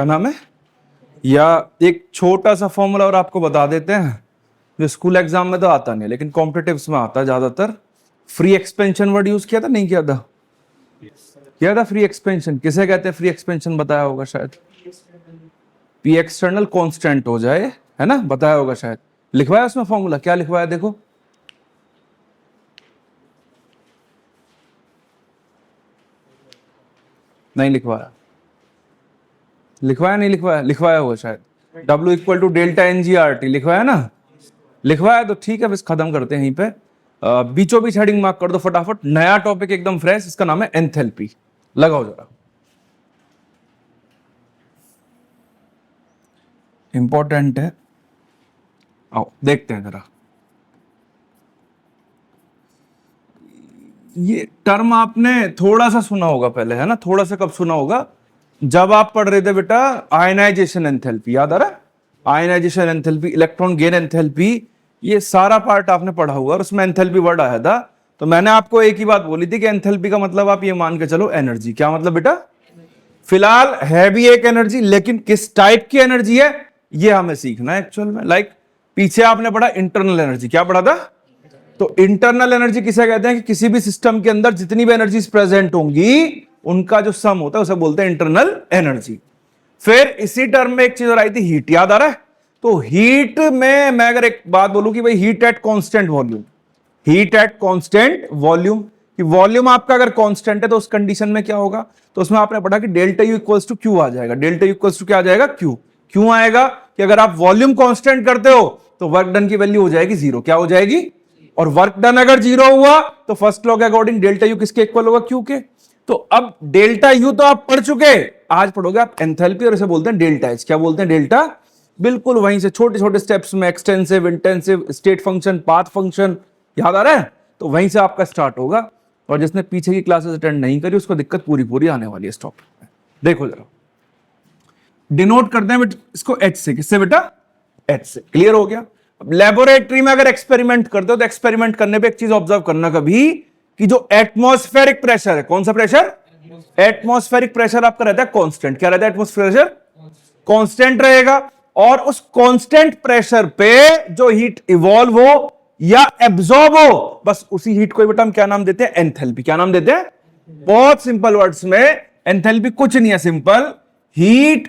क्या नाम है, या एक छोटा सा फॉर्मूला और आपको बता देते हैं, जो स्कूल एग्जाम में तो आता नहीं लेकिन कॉम्पिटिटिव्स में आता है ज्यादातर। फ्री एक्सपेंशन वर्ड यूज किया था, नहीं किया था? किया था। फ्री एक्सपेंशन किसे कहते हैं? फ्री एक्सपेंशन बताया होगा शायद। पी एक्सटर्नल कांस्टेंट हो जाए, है ना, बताया होगा शायद। लिखवाया उसमें फॉर्मूला, क्या लिखवाया देखो। नहीं लिखवाया, लिखवाया नहीं लिखवाया, लिखवाया होगा शायद। W equal to delta NGRT लिखवाया ना, लिखवाया तो ठीक है। बस खत्म करते हैं यहीं पे। बीचों बीच हेडिंग मार्क कर दो फटाफट। नया टॉपिक एकदम फ्रेश, इसका नाम है एंथैल्पी। लगाओ जरा, इंपॉर्टेंट है। आओ देखते हैं जरा। ये टर्म आपने थोड़ा सा सुना होगा पहले, है ना? थोड़ा सा कब सुना होगा? जब आप पढ़ रहे थे बेटा आयनाइजेशन एंथैल्पी, याद आ रहा है? Ionisation enthalpy, electron gain enthalpy, ये सारा पार्ट आपने पढ़ा हुआ और उसमें एंथैल्पी वर्ड आया था। तो मैंने आपको एक ही बात बोली थी कि एंथैल्पी का मतलब आप ये मान के चलो एनर्जी। क्या मतलब बेटा? फिलहाल है भी एक एनर्जी, लेकिन किस टाइप की एनर्जी है ये हमें सीखना है एक्चुअल में। लाइक पीछे आपने पढ़ा इंटरनल एनर्जी, क्या पढ़ा था? तो इंटरनल एनर्जी किसे कहते हैं? कि किसी भी सिस्टम के अंदर जितनी भी एनर्जीज प्रेजेंट होंगी उनका जो सम होता है उसे बोलते हैं इंटरनल एनर्जी। फिर इसी टर्म में एक चीज और आई थी, हीट, याद आ रहा है? तो हीट में मैं अगर एक बात बोलूं कि भाई heat at constant volume, heat at constant volume, कि वॉल्यूम आपका अगर कांस्टेंट है तो उस कंडीशन में क्या होगा? तो उसमें आपने पढ़ा कि delta U equals to Q आ जाएगा। डेल्टा यू इक्वल्स टू क्या आ जाएगा? क्यू। क्यों आएगा? कि अगर आप वॉल्यूम कांस्टेंट करते हो तो वर्क डन की वैल्यू हो जाएगी जीरो। क्या हो जाएगी? और वर्क डन अगर जीरो हुआ तो फर्स्ट लॉ के अकॉर्डिंग डेल्टा यू किसके इक्वल होगा? क्यू के। तो अब डेल्टा यू तो आप पढ़ चुके, आज पढ़ोगे आप एंथैल्पी, और इसे बोलते हैं डेल्टा एच। क्या बोलते हैं? डेल्टा। बिल्कुल वहीं से छोटे छोटे स्टेप्स में extensive, intensive, state function, path function, याद आ रहा है? तो वहीं से आपका स्टार्ट होगा। और जिसने पीछे की क्लासेस अटेंड नहीं करी उसको दिक्कत पूरी पूरी आने वाली है इस टॉपिक में। देखो जरा, डिनोट करते हैं इसको एच से। किससे बेटा? एच से। क्लियर हो गया? अब लेबोरेटरी में अगर एक्सपेरिमेंट करते हो तो एक्सपेरिमेंट करने पे एक चीज ऑब्जर्व करना कभी, कि जो एटमॉस्फेरिक प्रेशर है, कौन सा प्रेशर? एटमॉस्फेरिक प्रेशर आपका रहता है कांस्टेंट। क्या रहता है? एटमॉस्फेरिक प्रेशर कांस्टेंट रहेगा। और उस कांस्टेंट प्रेशर पे जो हीट इवॉल्व हो या एब्जॉर्ब हो, बस उसी हीट को बेटा हम क्या नाम देते हैं? एंथैल्पी। क्या नाम देते हैं? बहुत सिंपल वर्ड्स में एंथैल्पी कुछ नहीं है, simple heat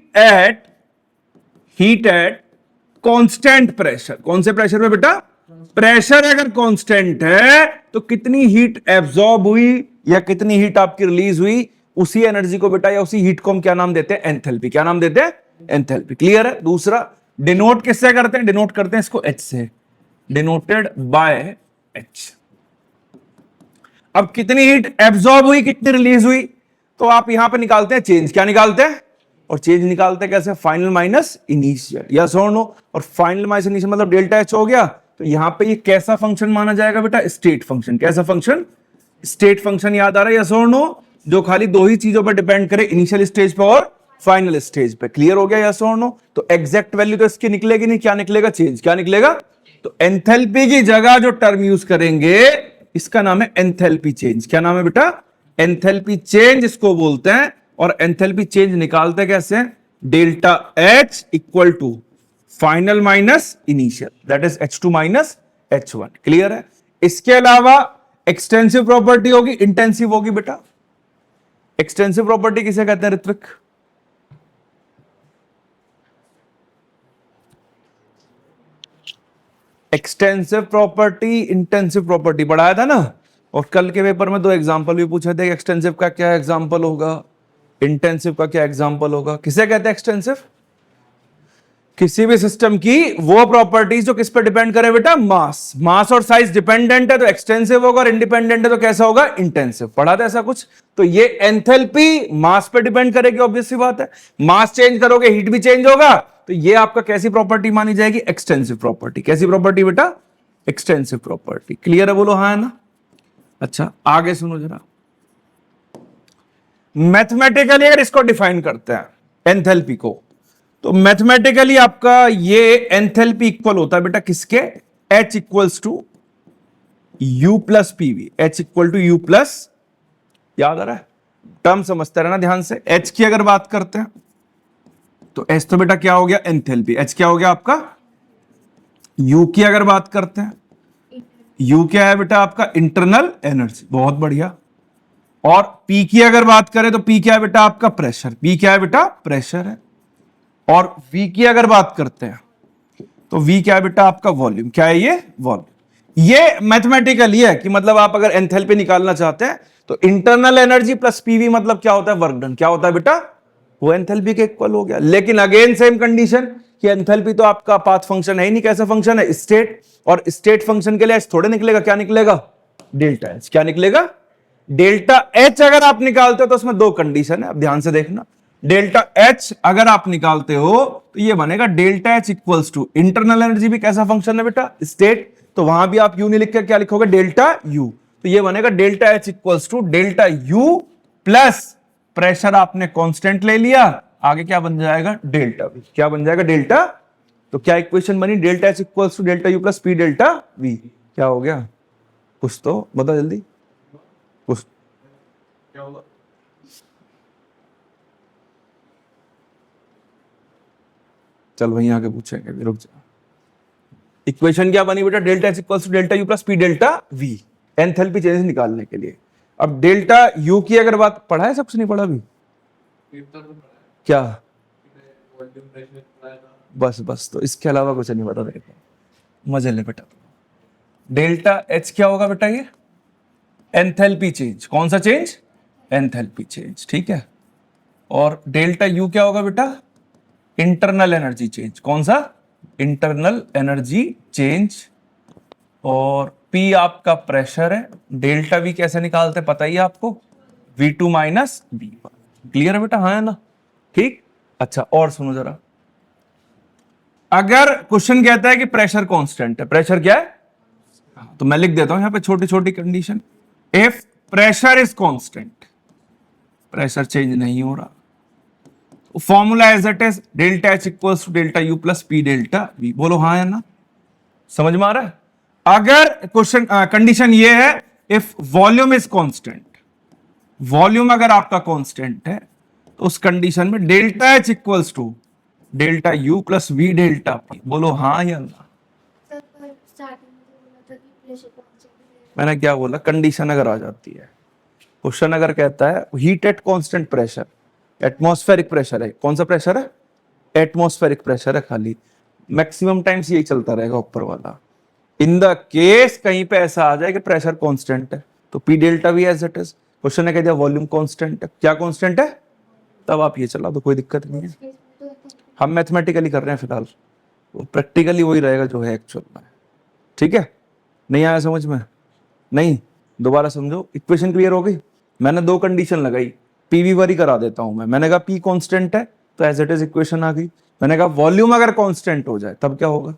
at constant pressure. कौन से प्रेशर पे बेटा? प्रेशर अगर कांस्टेंट है तो कितनी हीट एब्जॉर्ब हुई या कितनी हीट आपकी रिलीज हुई, उसी एनर्जी को बेटा या उसी हीट को हम क्या नाम देते हैं? एंथैल्पी। क्या नाम देते हैं? एंथैल्पी। क्लियर है? दूसरा, डिनोट किससे करते हैं? डिनोट करते हैं इसको एच से, डिनोटेड बाय एच। अब कितनी हीट एब्जॉर्ब हुई, कितनी रिलीज हुई, तो आप यहां पे निकालते हैं चेंज। क्या निकालते हैं? और चेंज निकालते हैं कैसे? फाइनल माइनस इनिशियल, यस और नो। और फाइनल माइनस इनिशियल मतलब डेल्टा एच हो गया। तो यहां पे ये कैसा फंक्शन माना जाएगा बेटा? State function. कैसा फंक्शन? State function. याद आ रहा है? यस और नो। जो खाली दो ही चीजों पर डिपेंड करे, इनिशियल स्टेज पे और फाइनल स्टेज पे। क्लियर हो गया? यस और नो। तो एग्जैक्ट वैल्यू तो इसकी निकलेगी नहीं, क्या निकलेगा? चेंज। क्या निकलेगा? तो एंथैल्पी की जगह जो टर्म यूज करेंगे इसका नाम है एंथैल्पी चेंज। क्या नाम है बेटा? एंथैल्पी चेंज इसको बोलते हैं। और एंथैल्पी चेंज निकालते कैसे? Delta H equal to final minus initial, that is H2 minus H1। Clear है? इसके अलावा एक्सटेंसिव प्रॉपर्टी होगी, इंटेंसिव होगी बेटा। एक्सटेंसिव प्रॉपर्टी किसे कहते हैं Ritvik? Extensive property, intensive property पढ़ाया था ना। और कल के पेपर में दो एग्जांपल भी पूछे थे, एक्सटेंसिव का क्या एग्जांपल होगा, इंटेंसिव का क्या एग्जांपल होगा। किसे कहते हैं एक्सटेंसिव? किसी भी सिस्टम की वो प्रॉपर्टीज जो किस पे डिपेंड करे बेटा? मास। मास और साइज डिपेंडेंट है तो एक्सटेंसिव होगा, और इंडिपेंडेंट है तो कैसा होगा? इंटेंसिव। पढ़ा था ऐसा कुछ? तो ये एंथैल्पी मास पे डिपेंड करेगी, ऑब्वियस सी बात है। मास चेंज करोगे हीट भी चेंज होगा, तो ये आपका कैसी प्रॉपर्टी मानी जाएगी? Extensive property. कैसी प्रॉपर्टी बेटा? Extensive property. क्लियर है? बोलो हाँ है ना। अच्छा आगे सुनो जरा, मैथमेटिकली अगर इसको डिफाइन करते हैं एंथैल्पी को, तो मैथमेटिकली आपका ये एंथैल्पी इक्वल होता है बेटा किसके? H equals to U plus PV। H equal to U plus, याद आ रहा है? टर्म समझते रहना ध्यान से। H की अगर बात करते हैं तो एच तो बेटा क्या हो गया, एंथैल्पी। एच क्या हो गया आपका, यू की अगर बात करते हैं, यू क्या है बेटा आपका, इंटरनल एनर्जी। बहुत बढ़िया। और पी की अगर बात करें तो पी क्या है बेटा आपका, प्रेशर। पी क्या है बेटा, प्रेशर है। और वी की अगर बात करते हैं तो वी क्या है बेटा आपका, वॉल्यूम। क्या है ये, वॉल्यूम। ये मैथमेटिकल है कि मतलब आप अगर एंथैल्पी निकालना चाहते हैं तो इंटरनल एनर्जी प्लस पीवी मतलब क्या होता है, वर्क डन। क्या होता है बेटा, वो एंथैल्पी के इक्वल हो गया। लेकिन अगेन सेम कंडीशन कि एंथैल्पी तो आपका पाथ फंक्शन है ही नहीं। कैसा फंक्शन है, स्टेट। और स्टेट फंक्शन के लिए एच थोड़े निकलेगा, क्या निकलेगा, डेल्टा एच। क्या निकलेगा, डेल्टा एच। अगर आप निकालते हो तो उसमें दो कंडीशन है, अब ध्यान से देखना। डेल्टा एच अगर आप निकालते हो तो ये बनेगा delta H equals to internal energy भी कैसा फंक्शन है बेटा, स्टेट। तो वहां भी आप यू नहीं लिख के क्या लिखोगे, डेल्टा यू। तो ये बनेगा delta H equals to delta U plus pressure आपने कांस्टेंट ले लिया, आगे क्या बन जाएगा, डेल्टा वी। क्या बन जाएगा, डेल्टा। तो क्या इक्वेशन बनी, delta H equals to delta U plus P delta V. क्या हो गया, कुछ तो बता जल्दी, कुछ क्या होगा। चल वहीं आके पूछेंगे, रुक जा। इक्वेशन क्या बनी बेटा, delta H equals to delta U plus P delta V, enthalpy change निकालने के लिए। अब डेल्टा यू की अगर बात, पढ़ा है, सबसे नहीं पढ़ा अभी क्या, बस बस, तो इसके अलावा कुछ नहीं पता देखो, मजे ले बेटा। डेल्टा एच क्या होगा बेटा, ये एंथैल्पी चेंज। कौन सा चेंज, एंथैल्पी चेंज, ठीक है। और डेल्टा यू क्या होगा बेटा, इंटरनल एनर्जी चेंज। कौन सा, इंटरनल एनर्जी चेंज। और पी आपका प्रेशर है। डेल्टा वी कैसे निकालते हैं पता ही है आपको, V2 माइनस V1। क्लियर है बेटा, हाँ है ना, ठीक। अच्छा और सुनो जरा, अगर क्वेश्चन कहता है कि प्रेशर कांस्टेंट है, प्रेशर क्या है, तो मैं लिख देता हूं यहां पे छोटी छोटी condition. If pressure is constant, pressure change नहीं हो रहा, formula as it is delta H equals to delta U plus P delta V. बोलो हाँ है ना, समझ में आ रहा है। अगर क्वेश्चन कंडीशन ये है, if volume is constant, volume अगर आपका कांस्टेंट है तो उस कंडीशन में delta H equals to delta U plus V delta P. बोलो हाँ या ना। मैंने क्या बोला, कंडीशन अगर आ जाती है, क्वेश्चन अगर कहता है heat at constant pressure, atmospheric pressure है, कौन सा प्रेशर है, एटमॉस्फेरिक प्रेशर है खाली, मैक्सिमम टाइम्स यही चलता रहेगा ऊपर वाला। इन द केस कहीं पे ऐसा आ जाए कि प्रेशर कांस्टेंट है तो P delta V as it is. Question ने कह दिया वॉल्यूम कांस्टेंट है, क्या कांस्टेंट है, तब आप ये चला दो, कोई दिक्कत नहीं है। हम मैथमेटिकली कर रहे हैं फिलहाल, वो प्रैक्टिकली वही रहेगा जो है एक्चुअल में, ठीक है। नहीं आया समझ में, नहीं, दोबारा समझो। इक्वेशन क्लियर हो गई। मैंने दो कंडीशन लगाई, पीवी वरी करा देता हूं मैं। मैंने कहा पी कांस्टेंट है तो एज इट इज इक्वेशन आ गई। मैंने कहा वॉल्यूम अगर कांस्टेंट हो जाए तब क्या होगा,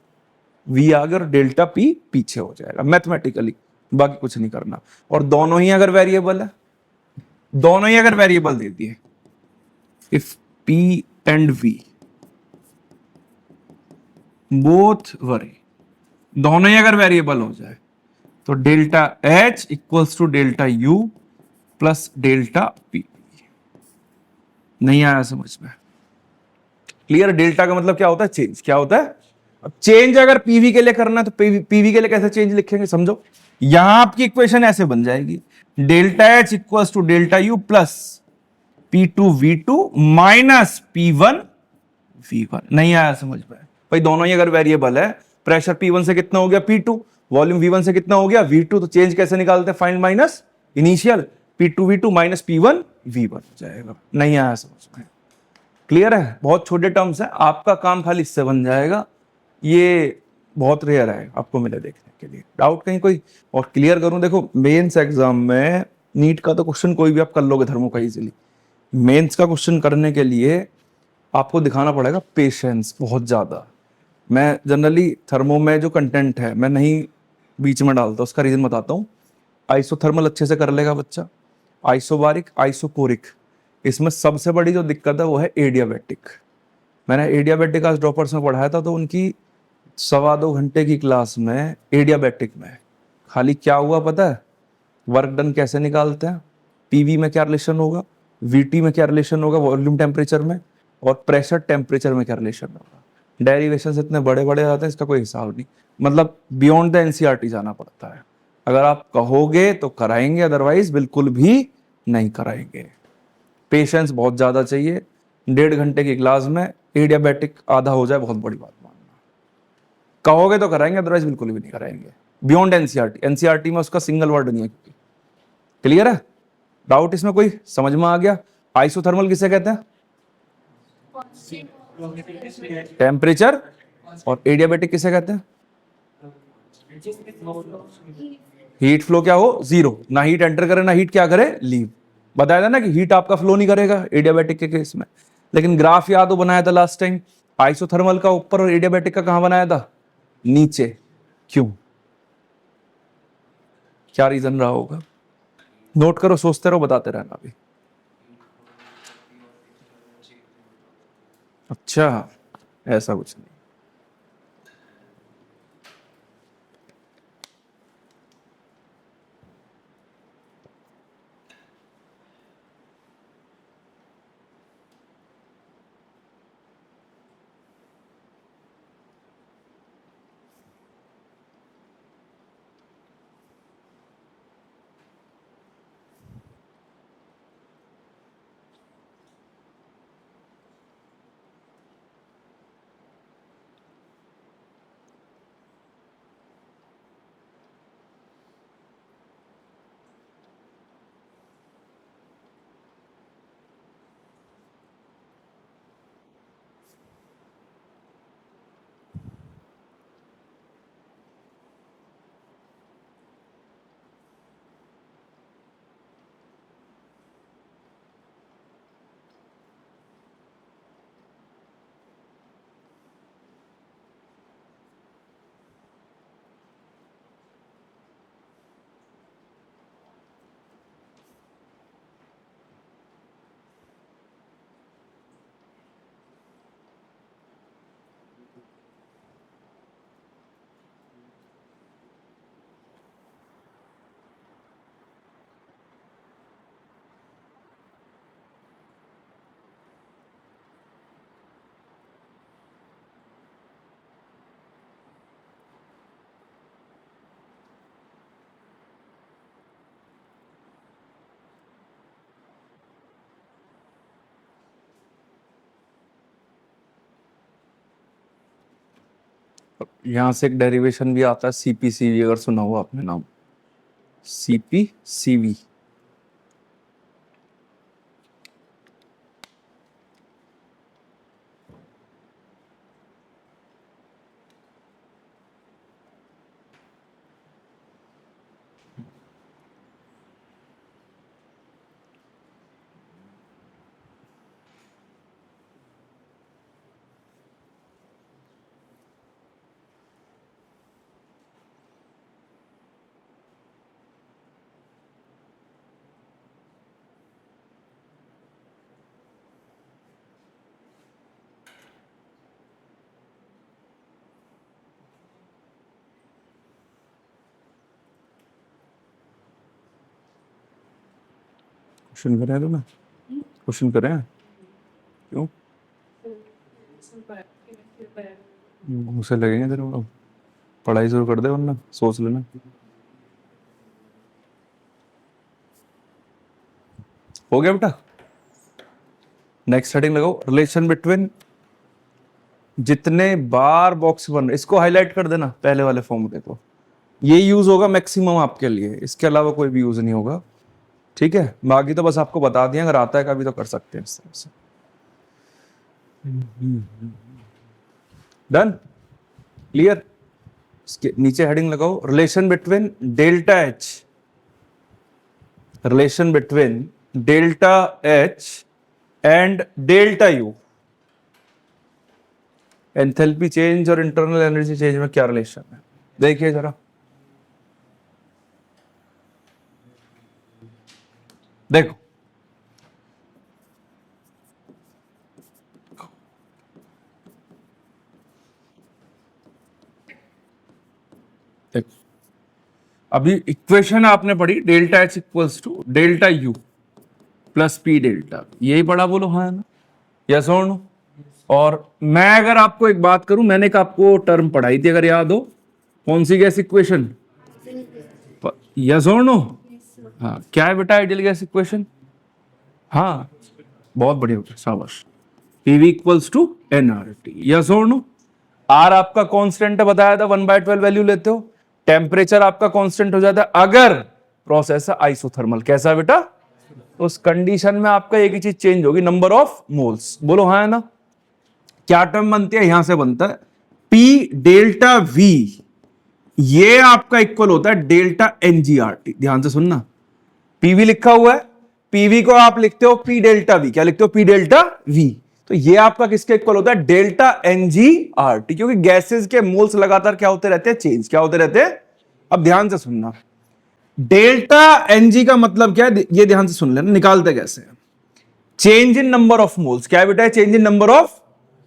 वी आ गया और डेल्टा पी पीछे हो जाएगा मैथमेटिकली, बाकी कुछ नहीं करना। और दोनों ही अगर वेरिएबल है, दोनों ही अगर वेरिएबल दे दिए, if P and V both vary, दोनों ही अगर वेरिएबल हो जाए तो delta H equals to delta U plus delta P. नहीं आया समझ में, क्लियर। डेल्टा का मतलब क्या होता है, चेंज। क्या होता है, अब चेंज अगर पीवी के लिए करना है तो पीवी के लिए कैसे चेंज लिखेंगे, समझो। यहां आपकी इक्वेशन ऐसे बन जाएगी, delta H equals to delta U plus P2V2 minus P1V1। नहीं आया समझ में भाई, दोनों ही अगर वेरिएबल है, प्रेशर P1 से कितना हो गया P2, वॉल्यूम V1 से कितना हो गया V2, तो चेंज कैसे निकालते हैं, find minus initial, P2V2 minus P1V1 हो जाएगा। नहीं आया समझ में, क्लियर है। बहुत छोटे टर्म्स है, आपका काम खाली इससे बन जाएगा। ये बहुत रेयर है आपको मिले देखने के लिए। डाउट कहीं कोई और क्लियर करूं, देखो मेंस एग्जाम में नीट का तो क्वेश्चन कोई भी आप कर लोगे धर्मों का इजीली। मेंस का क्वेश्चन करने के लिए आपको दिखाना पड़ेगा पेशेंस बहुत ज्यादा। मैं जनरली थर्मो में जो कंटेंट है मैं नहीं बीच में डालता, उसका रीजन बताता हूँ। आइसोथर्मल अच्छे से कर लेगा बच्चा, आइसोबारिक, आइसोकोरिक, इसमें सबसे बड़ी जो दिक्कत है वो है एडियाबेटिक। मैंने एडियाबेटिक आज ड्रॉपर्स में पढ़ाया था, तो उनकी 2.25 घंटे की क्लास में एडियाबेटिक में खाली क्या हुआ पता है, वर्क डन कैसे निकालते हैं, पीवी में क्या रिलेशन होगा, वीटी में क्या रिलेशन होगा वॉल्यूम टेम्परेचर में, और प्रेशर टेम्परेचर में क्या रिलेशन होगा। डेरिवेशन इतने बड़े बड़े आते हैं, इसका कोई हिसाब नहीं, मतलब बियॉन्ड द एनसीईआरटी जाना पड़ता है। अगर आप कहोगे तो कराएंगे, अदरवाइज बिल्कुल भी नहीं कराएंगे। पेशेंस बहुत ज्यादा चाहिए। 1.5 घंटे की क्लास में एडियाबेटिक आधा हो जाए बहुत बड़ी बात मानना। कहोगे तो कराएंगे, अदरवाइज बिल्कुल भी नहीं कराएंगे। बियॉन्ड एनसीईआरटी, एनसीईआरटी में उसका सिंगल वर्ड नहीं है। क्लियर है? डाउट इसमें कोई समझ में आ गया? आइसोथर्मल किसे कहते हैं? टेम्परेचर। और एडियाबेटिक किसे कहते हैं? हीट फ्लो क्या हो? जीरो, ना हीट एंटर करे ना हीट क्या करे, लीव। बताया था ना कि हीट आपका फ्लो नहीं करेगा एडियाबेटिक के केस में। लेकिन ग्राफ याद हो बनाया था लास्ट टाइम, आइसोथर्मल का ऊपर और एडियाबेटिक का कहां बनाया था? नीचे। क्यों? क्या रीजन रहा होगा? नोट करो, सोचते रहो, बताते रहना अभी। अच्छा, ऐसा कुछ नहीं। यहां से एक डेरिवेशन भी आता है सीपीसीवी, अगर सुना हुआ आपने नाम, सीपीसीवी। क्वेश्चन करें तो ना, क्वेश्चन करें? क्यों घूसे लगेंगे तेरे को? पढ़ाई शुरू कर दे वरना सोच लेना। हो गया बेटा? नेक्स्ट हेडिंग लगाओ, रिलेशन बिटवीन। जितने बार बॉक्स बन रहे इसको हाईलाइट कर देना, पहले वाले फॉर्मूले को। ये यूज होगा मैक्सिमम आपके लिए, इसके अलावा कोई भी यूज नहीं होगा। ठीक है, बाकी तो बस आपको बता दिया, अगर आता है कभी तो कर सकते हैं इस तरह से। डन? क्लियर? इसके नीचे हेडिंग लगाओ, relation between delta H, relation between delta H and delta U. Enthalpy change और इंटरनल एनर्जी चेंज में क्या रिलेशन है, देखिए जरा। देखो, देखो अभी इक्वेशन आपने पढ़ी, delta H equals to delta U plus P delta, यही पढ़ा, बोलो हाँ ना, यस और नो? और मैं अगर आपको एक बात करूं, मैंने एक आपको टर्म पढ़ाई थी अगर याद हो, कौन सी गैस इक्वेशन, यस और नो? हाँ, क्या है बेटा आइडियल गैस इक्वेशन? हाँ, बहुत बढ़िया बेटा, शाबाश। PV equals to NRT, yes और नो? आर आपका कांस्टेंट है, बताया था 1/12 वैल्यू लेते हो। टेम्परेचर आपका कांस्टेंट हो जाता है अगर प्रोसेस है आइसोथर्मल। कैसा है बेटा? उस कंडीशन में आपका एक ही चीज चेंज होगी, नंबर ऑफ मोल्स। बोलो हाँ है ना? क्या टर्म बनती है? यहां से बनता है पी डेल्टा वी, ये आपका इक्वल होता है डेल्टा एनजीआरटी। ध्यान से सुनना, पीवी लिखा हुआ है, पीवी को आप लिखते हो पी डेल्टा वी। क्या लिखते हो? P delta V. तो ये आपका किसके इक्वल होता है? डेल्टा एनजीआरटी, क्योंकि गैसेस के मोल्स लगातार क्या होते रहते हैं? चेंज। क्या होते रहते हैं? अब ध्यान से सुनना, डेल्टा एनजी का मतलब क्या है, ये ध्यान से सुन लेना। निकालते कैसे हैं? Change in number of moles. क्या बेटा है? Change in number of.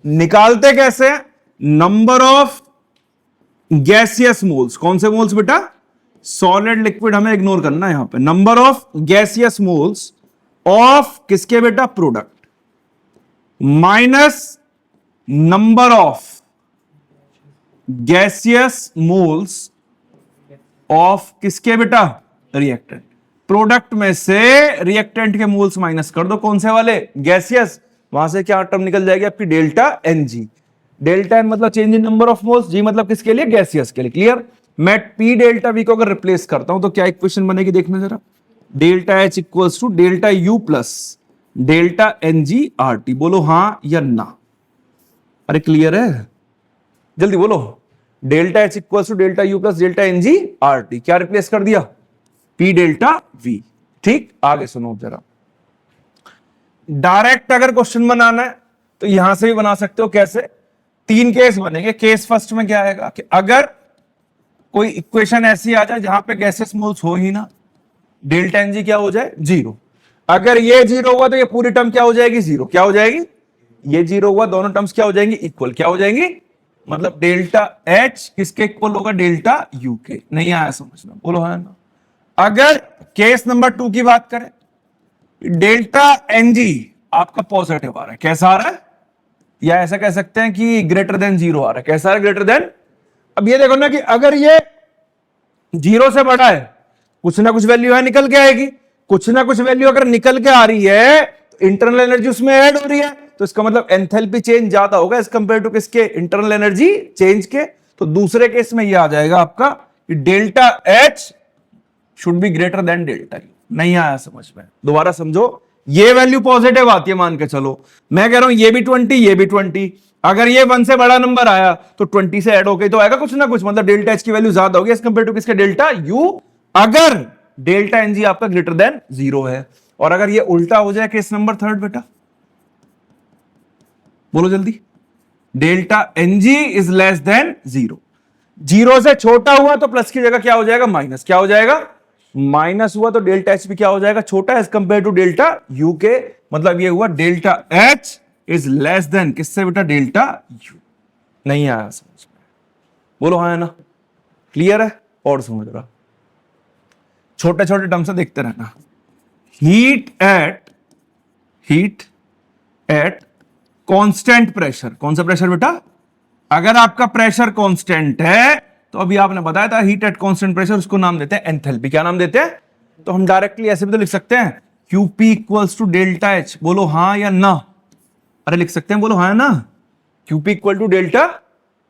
निकालते कैसे? Number of gaseous moles. कौन से मोल्स बेटा? सॉलिड लिक्विड हमें इग्नोर करना है यहां पे। Number of gaseous moles of किसके बेटा? Product, minus number of gaseous moles of किसके बेटा? रिएक्टेंट। प्रोडक्ट में से रिएक्टेंट के मोल्स माइनस कर दो। कौन से वाले? गैसियस। वहां से क्या टर्म निकल जाएगी आपकी? Delta N G. Delta N मतलब change in number of moles, G मतलब किसके लिए? गैसियस के लिए। क्लियर? मैं पी डेल्टा वी को अगर रिप्लेस करता हूं तो क्या इक्वेशन बनेगी? देखना जरा, delta H equals to delta U plus delta N G R T. बोलो हां या ना? अरे क्लियर है? जल्दी बोलो। Delta H equals to delta U plus delta N G R T. क्या रिप्लेस कर दिया? P delta V. ठीक, आगे सुनो जरा। डायरेक्ट अगर क्वेश्चन बनाना है तो यहां से भी बना सकते हो। कैसे? तीन केस बनेंगे। केस फर्स्ट में क्या आएगा कि अगर कोई इक्वेशन ऐसी आ जाए जहां पे गैसेस मोल्स हो ही ना, डेल्टा एन जी क्या हो जाए? जीरो। अगर ये जीरो हुआ तो ये पूरी टर्म क्या हो जाएगी? जीरो। क्या हो जाएगी? ये जीरो हुआ, दोनों टर्म्स क्या हो जाएंगी? इक्वल। क्या हो जाएंगी? मतलब डेल्टा एच किसके इक्वल होगा? डेल्टा यू के। नहीं आया समझना? बोलो हाँ ना? अगर केस नंबर 2 की बात करें, डेल्टा एनजी आपका पॉजिटिव आ रहा है। कैसा आ रहा है? या ऐसा कह सकते हैं कि ग्रेटर देन जीरो आ रहा है। कैसा आ रहा है? Greater than. अब ये देखो ना कि अगर ये जीरो से बड़ा है, कुछ ना कुछ वैल्यू है निकल के आएगी। कुछ ना कुछ वैल्यू अगर निकल के आ रही है तो इंटरनल एनर्जी उसमें ऐड हो रही है, तो इसका मतलब एंथैल्पी चेंज ज्यादा होगा एज कंपेयर टू किसके? इंटरनल एनर्जी चेंज के। तो दूसरे केस में ये आ जाएगा आपका delta H should be greater than delta U. नहीं आया समझ में? दोबारा समझो, ये वैल्यू पॉजिटिव आती है मान के चलो, मैं कह रहा हूं ये भी 20, ये भी 20। अगर ये 1 से बड़ा नंबर आया तो 20 से ऐड हो गई तो आएगा कुछ ना कुछ, मतलब डेल्टा एच की वैल्यू ज्यादा होगी एज कंपेयर टू किसके? Delta U. अगर डेल्टा एनजी आपका ग्रेटर देन जीरो है। और अगर ये उल्टा हो जाए, केस नंबर 3 बेटा, बोलो जल्दी। Delta NG is less than zero. Zero से छोटा हुआ तो प्लस की जगह क्या हो जाएगा? माइनस। क्या हो जाएगा? माइनस हुआ तो डेल्टा एच भी क्या हो जाएगा? छोटा as compare to delta U के। मतलब ये हुआ delta H is less than किससे बेटा? Delta U. नहीं आया समझ में? बोलो हाँ है ना? क्लियर है? और समझ रहा, छोटे छोटे टर्म से देखते रहना। Heat at constant pressure. कौन सा प्रेशर बेटा? अगर आपका प्रेशर कांस्टेंट है तो अभी आपने बताया था हीट एट कांस्टेंट प्रेशर, उसको नाम देते हैं एंथैल्पी। क्या नाम देते हैं? तो हम डायरेक्टली ऐसे भी तो लिख सकते हैं, QP equals to delta H. बोलो हाँ या ना? अरे लिख सकते हैं, बोलो हाँ ना? क्यूपी इक्वल टू डेल्टा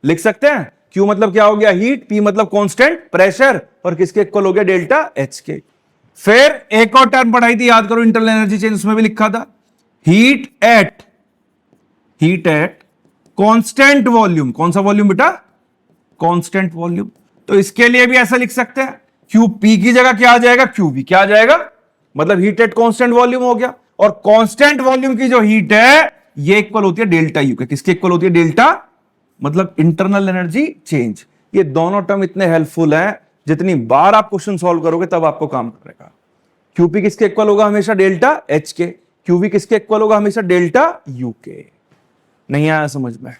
लिख सकते हैं। क्यू मतलब क्या हो गया? हीट। पी मतलब कांस्टेंट प्रेशर, और किसके इक्वल हो गया? डेल्टा एच के। फिर एक और टर्म पढ़ाई थी, याद करो, इंटरनल एनर्जी चेंज, उसमें भी लिखा था हीट एट कांस्टेंट वॉल्यूम। कौन सा वॉल्यूम बेटा? Constant volume. तो इसके लिए भी ऐसा लिख सकते हैं, क्यू पी की जगह क्या आ जाएगा? Q V. क्या आ जाएगा? मतलब हीट एट कांस्टेंट वॉल्यूम हो गया। और कांस्टेंट वॉल्यूम की जो हीट है ये इक्वल होती है डेल्टा यू के। किसके इक्वल होती है? डेल्टा, मतलब इंटरनल एनर्जी चेंज। ये दोनों टर्म इतने हेल्पफुल हैं, जितनी बार आप क्वेश्चन सॉल्व करोगे तब आपको काम करेगा। क्यूपी किसके इक्वल होगा? हमेशा डेल्टा एच के। क्यूवी किसके इक्वल होगा? हमेशा डेल्टा यू के। नहीं आया समझ में?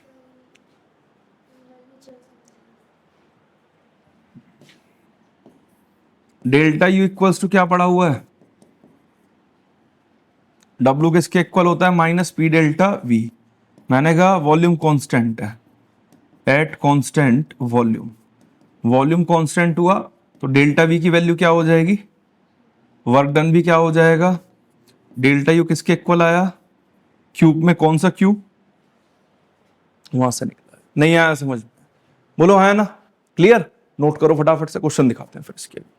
डेल्टा यू इक्वल्स टू क्या पड़ा हुआ है? डब्ल्यू किसके इक्वल होता है? Minus P delta we. मैंने कहा वॉल्यूम कांस्टेंट है, eight constant volume, volume constant हुआ तो डेल्टा वी की वैल्यू क्या हो जाएगी, वर्क डन भी क्या हो जाएगा, डेल्टा यू किसके इक्वल आया, क्यूब में कौन सा क्यूब, वहां से निकला। नहीं आया समझ में, बोलो आया ना, क्लियर, नोट करो फटाफट से, क्वेश्चन दिखाते हैं फिर इसके।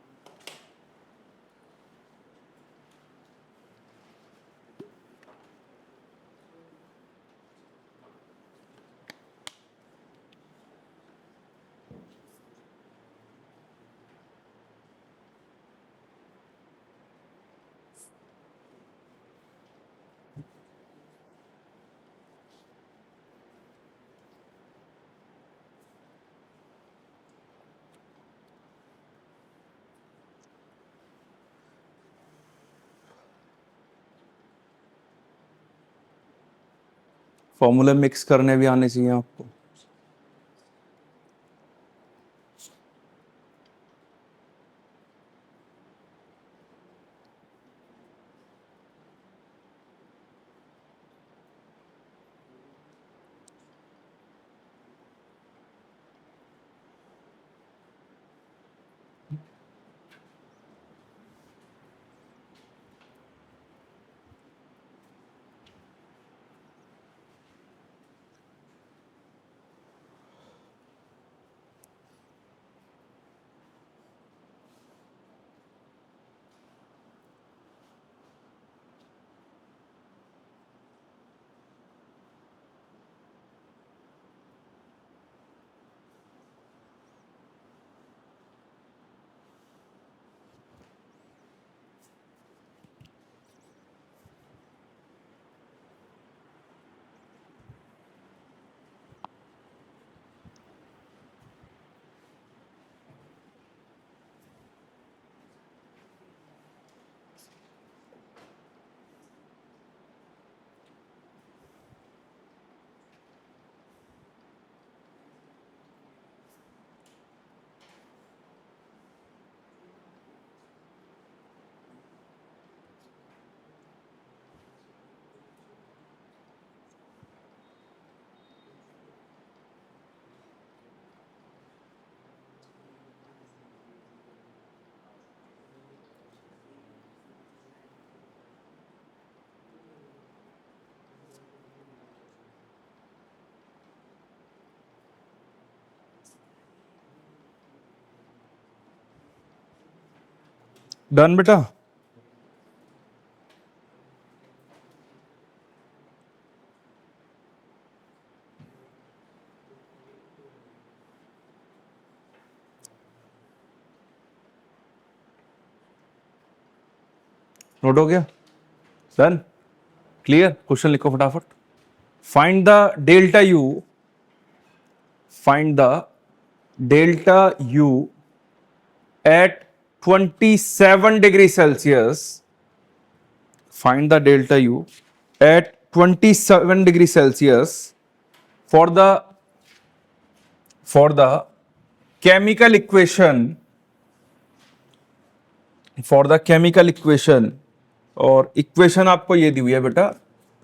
फॉर्मूले मिक्स करने भी आने चाहिए आपको। डन बेटा, नोट हो गया, डन, क्लियर। क्वेश्चन लिखो फटाफट। Find the delta U, find the delta you at 27 degree Celsius, find the delta U at 27 degree Celsius for the chemical equation, for the chemical equation, और equation आपको ये दी हुई है बेटा,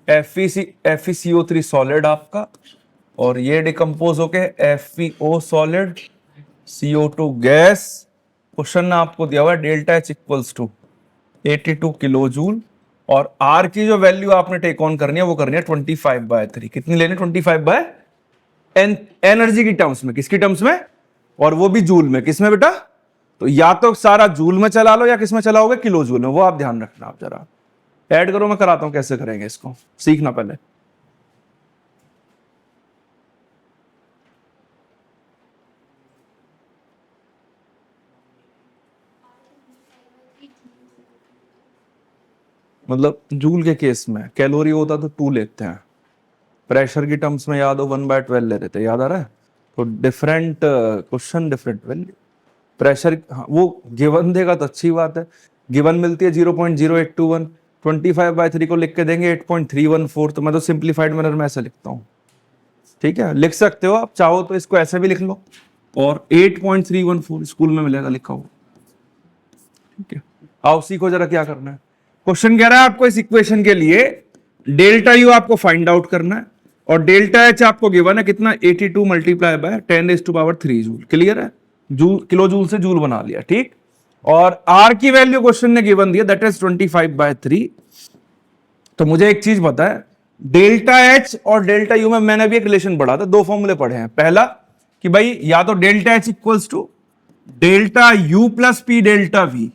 FeCO3 सॉलिड आपका, और ये डिकम्पोज होके FeO solid, CO2 gas. Question ने आपको दिया हुआ है delta H equals to 82 kilo joule, और R की जो वैल्यू आपने टेक ऑन करनी है वो करनी है 25/3। कितनी लेनी, 25 बाय एनर्जी की टर्म्स में, किसकी टर्म्स में, और वो भी जूल में, किसमें बेटा, तो या तो सारा जूल में चला लो या किस में चलाओगे, किलो जूल में, वो आप ध्यान रखना। आप जरा ऐड करो, मैं कराता हूं कैसे करेंगे इसको, सीखना पहले। मतलब जूल के केस में कैलोरी होता तो 2 लेते हैं, प्रेशर की टर्म्स में याद हो 1/12 ले रहे थे, याद आ रहा है। तो different question different value, pressure वो गिवन देगा तो अच्छी बात है, गिवन मिलती है 0.0821, 25/3 को लिख के देंगे 8.314, तो मैं तो सिंप्लीफाइड मैनर में ऐसे लिखता हूँ, ठीक है, लिख सकते हो आप चाहो तो इसको ऐसे भी लिख लो, और 8.314 स्कूल में मिलेगा लिखा हुआ, ठीक है। आओ सीखो जरा क्या करना है। क्वेश्चन कह रहा है आपको इस इक्वेशन के लिए डेल्टा यू आपको फाइंड आउट करना है, और डेल्टा एच आपको गिवन है कितना, 82 मल्टीप्लाई बाय 10⁻³ जूल। क्लियर है, जूल किलो जूल से जूल बना लिया, ठीक। और आर की वैल्यू क्वेश्चन ने गिवन दिया, दैट इज 25/3। तो मुझे एक चीज पता है, डेल्टा एच और डेल्टा यू में मैंने भी एक रिलेशन पढ़ा था, दो फॉर्मूले पढ़े हैं। पहला कि भाई या तो delta H equals to delta U plus P delta V,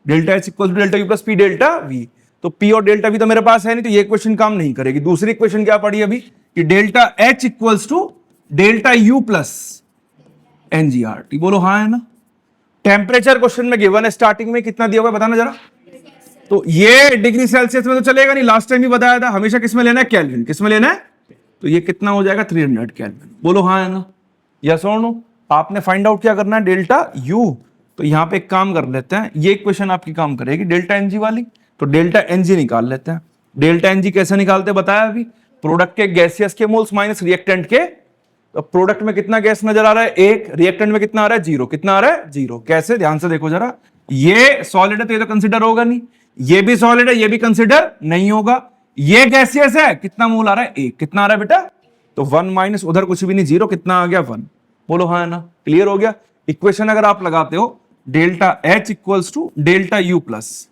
delta H equal to delta U plus P delta V. तो पी और डेल्टा वी तो मेरे पास है नहीं, तो ये इक्वेशन काम नहीं करेगी। दूसरी इक्वेशन क्या पड़ी अभी, कि delta H equals to delta U plus NGRT. बोलो हाँ है ना। टेम्परेचर क्वेश्चन में गिवन है, स्टार्टिंग में कितना दिया हुआ है बताना जरा। तो ये डिग्री सेल्सियस में तो चलेगा नहीं, लास्ट टाइम भी बताया था, हमेशा किस में लेना है, केल्विन। किस में लेना है, तो ये कितना हो जाएगा, 300 केल्विन। बोलो हाँ है ना, यस और नो। आपने फाइंड आउट क्या करना है, डेल्टा यू। तो यहां पे एक काम कर लेते हैं, ये इक्वेशन आपकी काम करेगी डेल्टा एनजी वाली। तो डेल्टा एनजी निकाल लेते हैं। डेल्टा एनजी कैसे निकालते बताया अभी, प्रोडक्ट के गैसियस के मोल्स माइनस रिएक्टेंट के। तो प्रोडक्ट में कितना गैस नजर आ रहा है, एक। रिएक्टेंट में कितना आ रहा है, 0। कितना आ रहा है, 0। कैसे, ध्यान से देखो जरा। ये सॉलिड है तो ये तो कंसिडर होगा नहीं, ये भी सॉलिड है, ये भी कंसिडर नहीं होगा। ये गैसियस है, कितना मोल आ रहा है, 1। कितना आ रहा है बेटा, तो 1 माइनस उधर कुछ भी नहीं, 0। कितना आ गया, 1। बोलो हाँ है ना, क्लियर हो गया। इक्वेशन अगर आप लगाते हो, delta H equals to delta U plus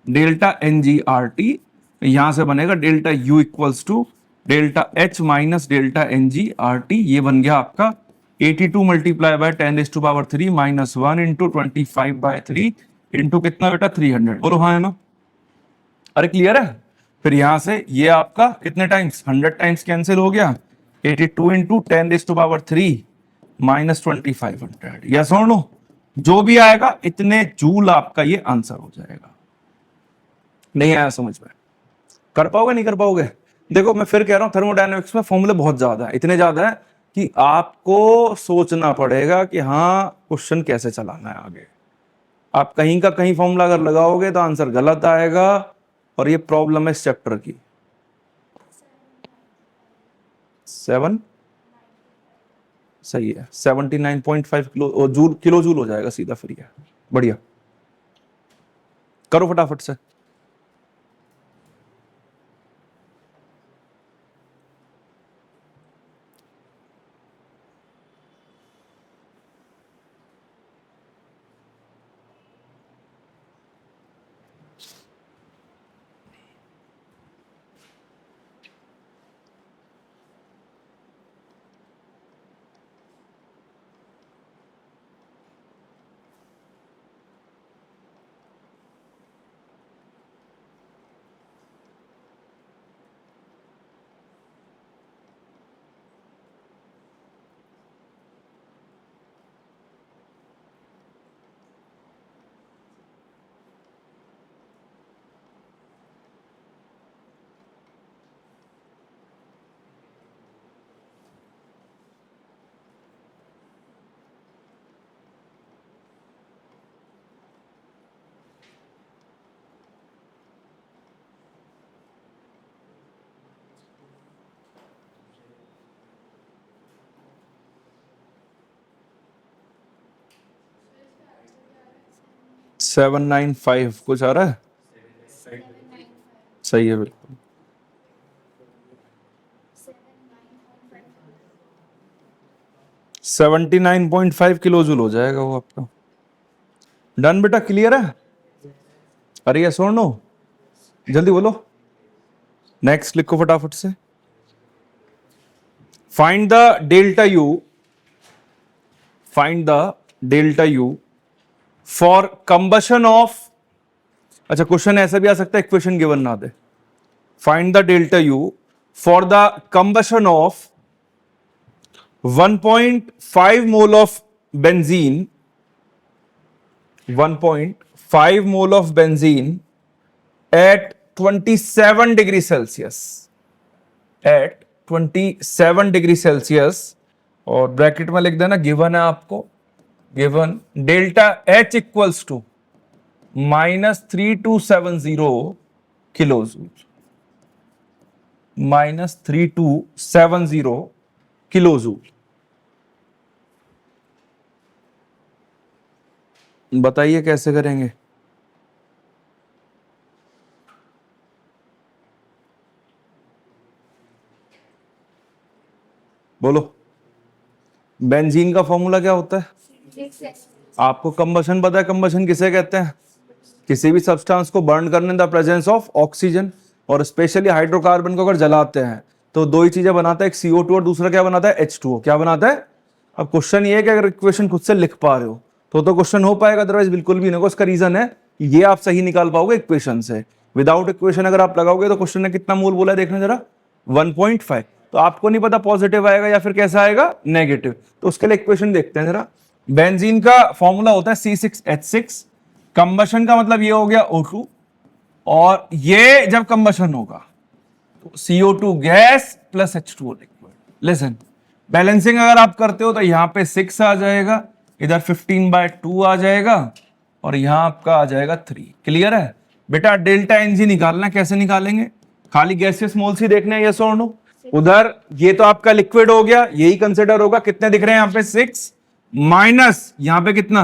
delta NGRT, यहां से बनेगा delta U equals to delta H minus delta NGRT. ये बन गया आपका 82 multiply by 10⁻³ minus 1 into 25/3 into कितना बेटा, 300। बोलो हाँ है ना। अरे क्लियर है। फिर यहां से ये आपका कितने टाइम्स, 100 टाइम्स कैंसिल हो गया। 82 इंटू 10⁻³ माइनस 2500। यस और नो, जो भी आएगा इतने जूल आपका ये आंसर हो जाएगा। नहीं आया समझ में, कर पाओगे नहीं कर पाओगे। देखो मैं फिर कह रहा हूं, थर्मोडायनेमिक्स में फॉर्मूले बहुत ज्यादा है, इतने ज्यादा है कि आपको सोचना पड़ेगा कि हाँ क्वेश्चन कैसे चलाना है आगे। आप कहीं का कहीं फॉर्मूला अगर लगाओगे तो आंसर गलत आएगा, और ये प्रॉब्लम है इस चैप्टर की। 7 सही है, 79.5 किलो जूल हो जाएगा सीधा, फ्री है। बढ़िया, करो फटाफट से। सेवन 795 कुछ आ रहा है, सही है बिल्कुल। 79.5 किलो जूल हो जाएगा वो आपका। डन बेटा, क्लियर है। अरे ये सुन लो, जल्दी बोलो। नेक्स्ट लिखो फटाफट से। Find the delta U, find the delta U for combustion of. अच्छा क्वेश्चन ऐसा भी आ सकता है इक्वेशन गिवन ना दे। Find the delta U for the combustion of 1.5 mole of benzene, 1.5 mole of benzene at 27 degree Celsius, at 27 degree Celsius. और bracket में लिख देना गिवन है आपको, given delta H equals to -3270 kilo joule, -3270 kilo joule. बताइए कैसे करेंगे। बोलो, बेंजीन का फॉर्मूला क्या होता है? आपको कंबशन पता है? कंबशन किसे कहते हैं? किसी भी सब्सटेंस को बर्न करने द प्रेजेंस ऑफ ऑक्सीजन, और स्पेशली हाइड्रोकार्बन को अगर जलाते हैं तो दो ही चीजें बनाता है, एक CO2 और दूसरा क्या बनाता है? H2O। क्या बनाता है? अब क्वेश्चन ये है कि अगर इक्वेशन खुद से लिख पा रहे हो तो क्वेश्चन हो पाएगा, अदरवाइज बिल्कुल भी नहीं। उसका रीजन है ये आप सही निकाल पाओगे इक्वेशन से। विदाउट इक्वेशन अगर आप लगाओगे तो क्वेश्चन ने कितना मोल बोला है देखना जरा, 1.5। तो आपको नहीं पता पॉजिटिव आएगा या फिर कैसा आएगा, नेगेटिव। तो उसके लिए इक्वेशन देखते हैं जरा। बेंजीन का फॉर्मूला होता है C6H6। कंबशन का मतलब ये हो गया O2, और ये जब कंबशन होगा तो CO2 gas plus H2O liquid. Listen, balancing अगर आप करते हो तो यहां पे 6 आ जाएगा, इधर 15/2 आ जाएगा, और यहां आपका आ जाएगा 3। क्लियर है बेटा? डेल्टा एनजी निकालना, कैसे निकालेंगे? खाली गैसियस मोल्स ही देखने हैं, यस और नो? उधर ये तो आपका लिक्विड हो गया, यही कंसिडर होगा। कितने दिख रहे हैं यहाँ पे? 6 माइनस यहाँ पे कितना,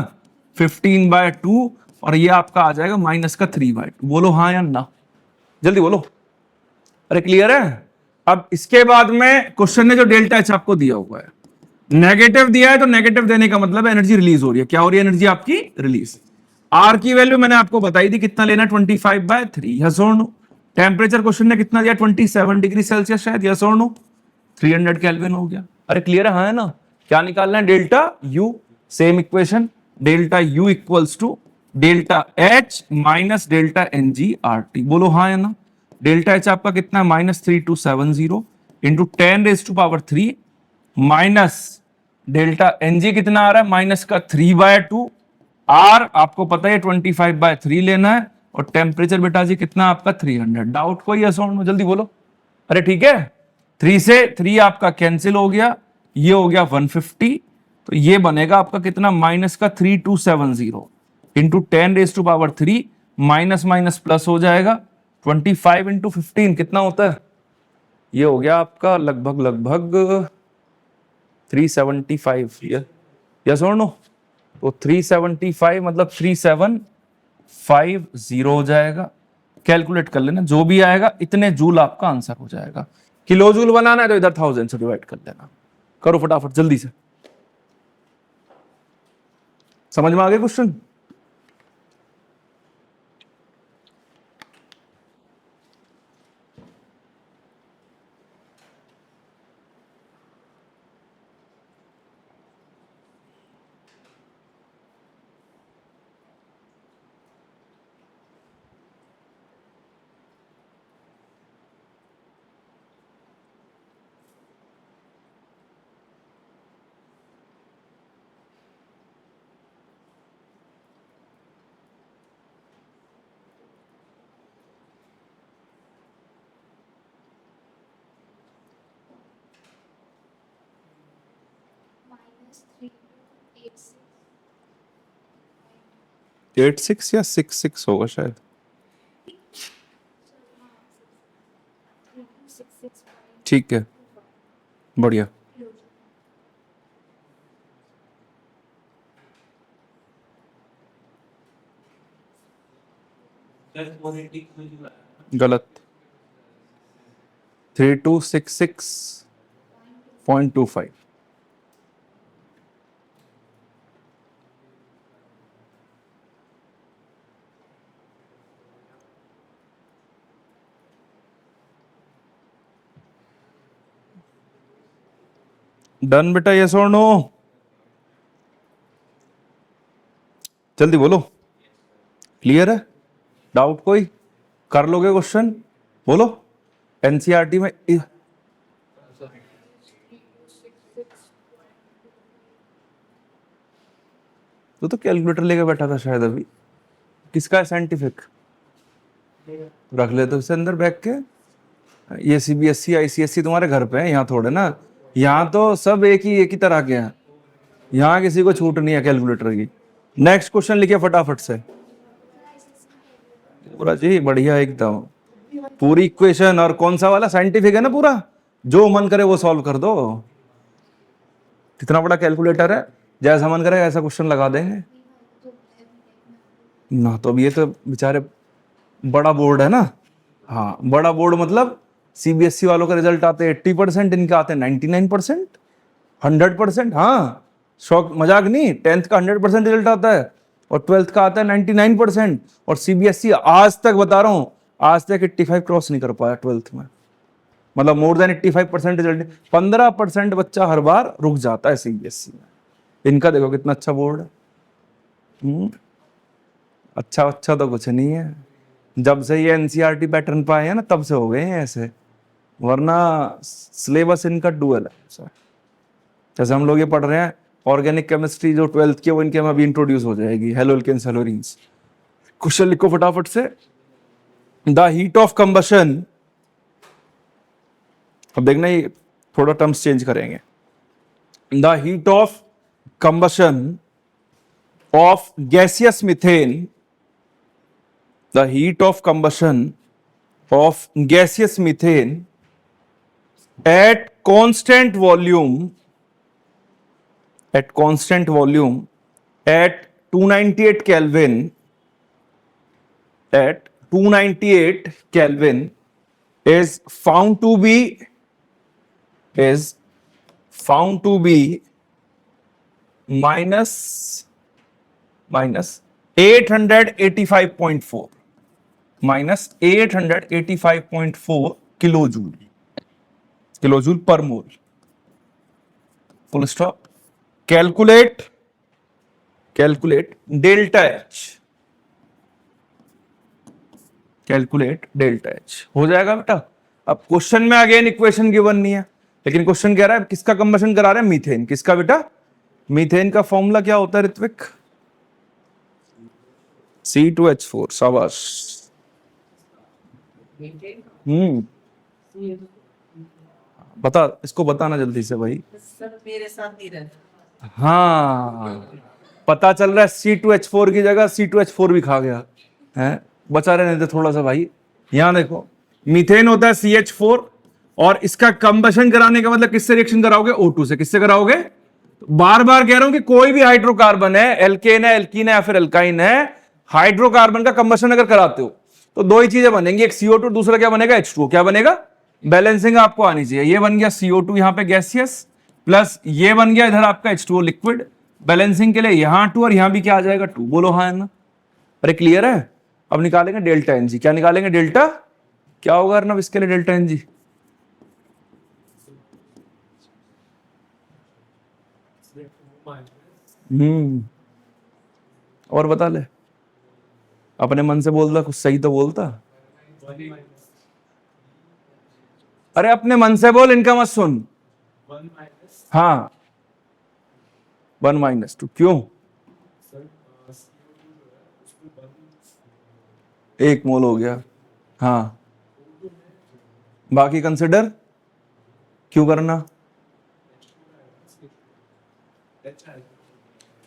15/2, और ये आपका आ जाएगा माइनस का 3/2। बोलो हाँ या ना, जल्दी बोलो। अरे क्लियर है? अब इसके बाद में क्वेश्चन ने जो डेल्टा एच आपको दिया हुआ है, नेगेटिव दिया है, तो नेगेटिव देने का मतलब एनर्जी रिलीज हो रही है। क्या हो रही है? एनर्जी आपकी रिलीज। आर की वैल्यू मैंने आपको बताई थी, कितना लेना? 25/3। यस और नो? टेम्परेचर क्वेश्चन ने कितना दिया? 27 डिग्री सेल्सियस शायद। यस और नो? 300 केल्विन हो गया। अरे क्लियर है? हाँ है ना? क्या निकालना है? डेल्टा यू। Same equation, delta U equals to delta H minus delta NG/RT। बोलो हाँ या ना? डेल्टा एच आपका कितना है? -3270 इंटू 10⁻³ माइनस डेल्टा NG कितना आ रहा है? माइनस का 3/2। आर आपको पता है 25/3 लेना है, और टेम्परेचर बेटा जी कितना आपका? 300। डाउट कोई? यस और नो? जल्दी बोलो। अरे ठीक है, 3 से 3 आपका कैंसिल हो गया, ये हो गया 150, तो ये बनेगा आपका कितना? माइनस का 3270 इंटू 10⁻³ माइनस माइनस प्लस हो जाएगा, 25 इंटू 15 कितना होता है? ये हो गया आपका लगभग 375। यस और नो? तो 375 मतलब 3750 हो जाएगा। कैलकुलेट कर लेना, जो भी आएगा इतने जूल आपका आंसर हो जाएगा। किलो जूल बनाना है तो इधर 1000 से डिवाइड कर लेना। करो फटाफट जल्दी से। समझ में आ गया क्वेश्चन? -3 या 66 होगा शायद। ठीक है, बढ़िया। गलत, 3266.25। डन बेटा? यस और नो? जल्दी बोलो। क्लियर है? डाउट कोई? कर लोगे क्वेश्चन? बोलो। एनसीईआरटी में तो कैलकुलेटर लेके बैठा था शायद अभी। किसका है साइंटिफिक? रख ले तो इसे अंदर बैठ के। ये CBSE ICSE तुम्हारे घर पे है, यहाँ थोड़े ना। यहाँ तो सब एक ही तरह के हैं, यहाँ किसी को छूट नहीं है कैलकुलेटर की। नेक्स्ट क्वेश्चन लिखिए फटाफट से। पूरा जी बढ़िया एकदम, पूरी इक्वेशन। और कौन सा वाला? साइंटिफिक है ना पूरा, जो मन करे वो सॉल्व कर दो। कितना बड़ा कैलकुलेटर है, जैसा मन करे ऐसा क्वेश्चन लगा देंगे ना। तो अब ये तो बेचारे बड़ा बोर्ड है ना। हाँ, बड़ा बोर्ड मतलब CBSE वालों का रिजल्ट आते हैं 80%, इनके आते हैं 99%। 100%, हाँ, शौक मजाक नहीं। 10th का 100% रिजल्ट आता है और 12th का आता है 99%। और सीबीएसई आज तक बता रहा हूं, आज तक 85 क्रॉस नहीं कर पाया 12th में, मतलब मोर देन 85% रिजल्ट। 15% बच्चा हर बार रुक जाता है सीबीएसई में। इनका देखो कितना अच्छा बोर्ड है। अच्छा अच्छा तो कुछ नहीं है, जब से ये एनसीईआरटी पैटर्न पे आए हैं ना तब से हो गए हैं ऐसे, वरना सिलेबस इनका डुअल है। जैसे हम लोग ये पढ़ रहे हैं ऑर्गेनिक केमिस्ट्री जो 12th की, वो इनके में अभी इंट्रोड्यूस हो जाएगी, हेलो एल्केन्स हेलोरीन्स। क्वेश्चन लिखो फटाफट से। द हीट ऑफ कंबशन, अब देखना ये थोड़ा टर्म्स चेंज करेंगे। The heat of combustion of gaseous methane, the heat of combustion of gaseous methane at constant volume at 298 Kelvin, at 298 Kelvin is found to be minus 885.4 kilojoule per mole, full stop. Calculate delta H, हो जाएगा बेटा। अब question में again equation given नहीं है, लेकिन question कह रहा है किसका कंबशन करा रहे हैं, मीथेन। किसका बेटा? मीथेन का फॉर्मूला क्या होता है ऋत्विक? C2H4, शाबाश। बता, इसको बताना जल्दी से भाई। सर मेरे साथ नहीं रहता। हाँ, पता चल रहा है C2H4 की जगह C2H4 भी खा गया है, बचा रहने दे थोड़ा सा भाई। यहां देखो, मीथेन होता है CH4, और इसका कंबशन कराने का मतलब किससे रिएक्शन कराओगे? O2 से। किससे कराओगे? बार बार कह रहा हूं कि कोई भी हाइड्रोकार्बन है, एल्केन है, एल्कीन है या फिर एल्काइन है, हाइड्रोकार्बन का कंबशन अगर कराते हो तो दो ही चीजें बनेंगी, एक CO2, दूसरा क्या बनेगा? H2O। क्या बनेगा? बैलेंसिंग आपको आनी चाहिए। ये बन गया CO2 यहां पे गैसियस, प्लस ये बन गया इधर आपका H2O लिक्विड। बैलेंसिंग के लिए यहां 2 और यहां भी क्या आ जाएगा? 2। बोलो हाँ ना? अरे क्लियर है? अब निकालेंगे डेल्टा एनजी। क्या निकालेंगे? डेल्टा, क्या होगा अर्नब इसके लिए डेल्टा एनजी? और बता ले, अपने मन से बोलता, कुछ सही तो बोलता। अरे अपने मन से बोल, इनका मत सुन। हाँ, 1-2। क्यों? 1 मोल हो गया। हाँ, बाकी कंसिडर क्यों करना?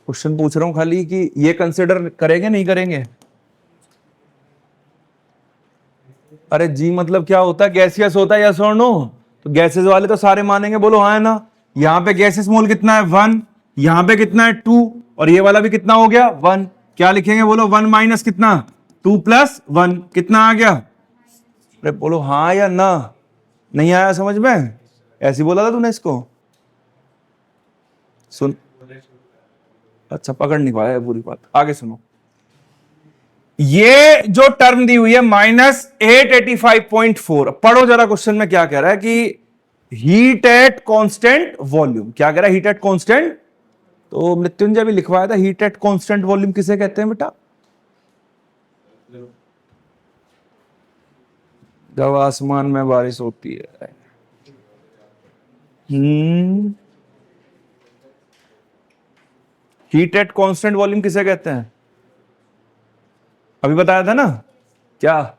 क्वेश्चन पूछ रहा हूं खाली कि ये कंसिडर करेंगे नहीं करेंगे? अरे जी मतलब क्या होता है? गैसियस होता है, यस और नो? तो गैसेस वाले तो सारे मानेंगे, बोलो हाँ है ना? यहां पे गैसेस मोल कितना है? 1। यहां पे कितना है? 2। और ये वाला भी कितना हो गया? 1। क्या लिखेंगे? बोलो 1 माइनस कितना? 2 प्लस 1 कितना आ गया? अरे बोलो हाँ या ना? नहीं आया समझ में? ऐसी बोला था तूने इसको? सुन, अच्छा पकड़ नहीं पाया पूरी बात, आगे सुनो। ये जो टर्म दी हुई है -885.4, पढ़ो जरा क्वेश्चन में क्या कह रहा है कि हीट एट कांस्टेंट वॉल्यूम। क्या कह रहा है? Heat at constant. तो मृत्युंजय भी लिखवाया था, हीट एट कांस्टेंट वॉल्यूम किसे कहते हैं बेटा? जब आसमान में बारिश होती है। हीट एट कांस्टेंट वॉल्यूम किसे कहते हैं? अभी बताया था ना क्या?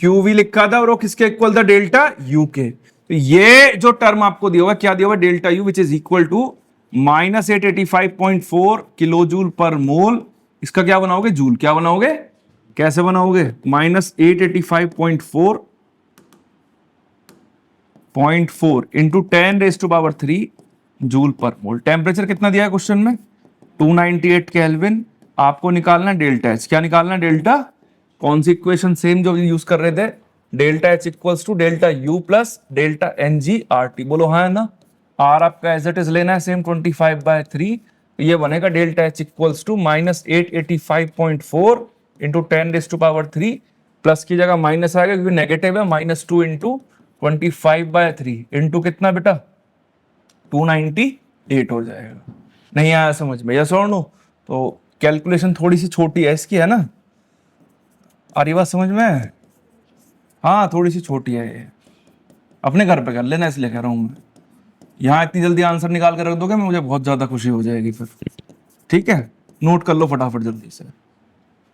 QV लिखा था, और वो किसके इक्वल था? डेल्टा U के। तो ये जो टर्म आपको दिया हुआ, क्या दिया हुआ? Delta U, which is equal to -885.4 kilojoule per mole. इसका क्या बनाओगे? जूल। क्या बनाओगे? कैसे बनाओगे? -885.4 इंटू 10⁻³ जूल पर मोल। टेम्परेचर कितना दिया है क्वेश्चन में? 298 केल्विन। आपको निकालना डेल्टा एच। क्या निकालना? डेल्टा, कौन सी इक्वेशन? सेम जो यूज कर रहे थे, delta H equals to delta U plus delta NG RT। बोलो हाँ है ना? आर आपका एज इट इज लेना है सेम 25/3, ये बनेगा delta H equals to -885.4 into 10⁻³ plus की जगह माइनस आएगा क्योंकि नेगेटिव है, -2 इंटू 25/3 इंटू कितना बेटा 298 हो जाएगा। नहीं आया समझ में, यस और नो? तो कैलकुलेशन थोड़ी सी छोटी है इसकी, है ना? आ रही बात समझ में? हाँ थोड़ी सी छोटी है ये, अपने घर पे कर लेना इसलिए कह रहा हूँ मैं। यहाँ इतनी जल्दी आंसर निकाल कर रख दोगे मैं, मुझे बहुत ज्यादा खुशी हो जाएगी फिर। ठीक है, नोट कर लो फटाफट जल्दी से।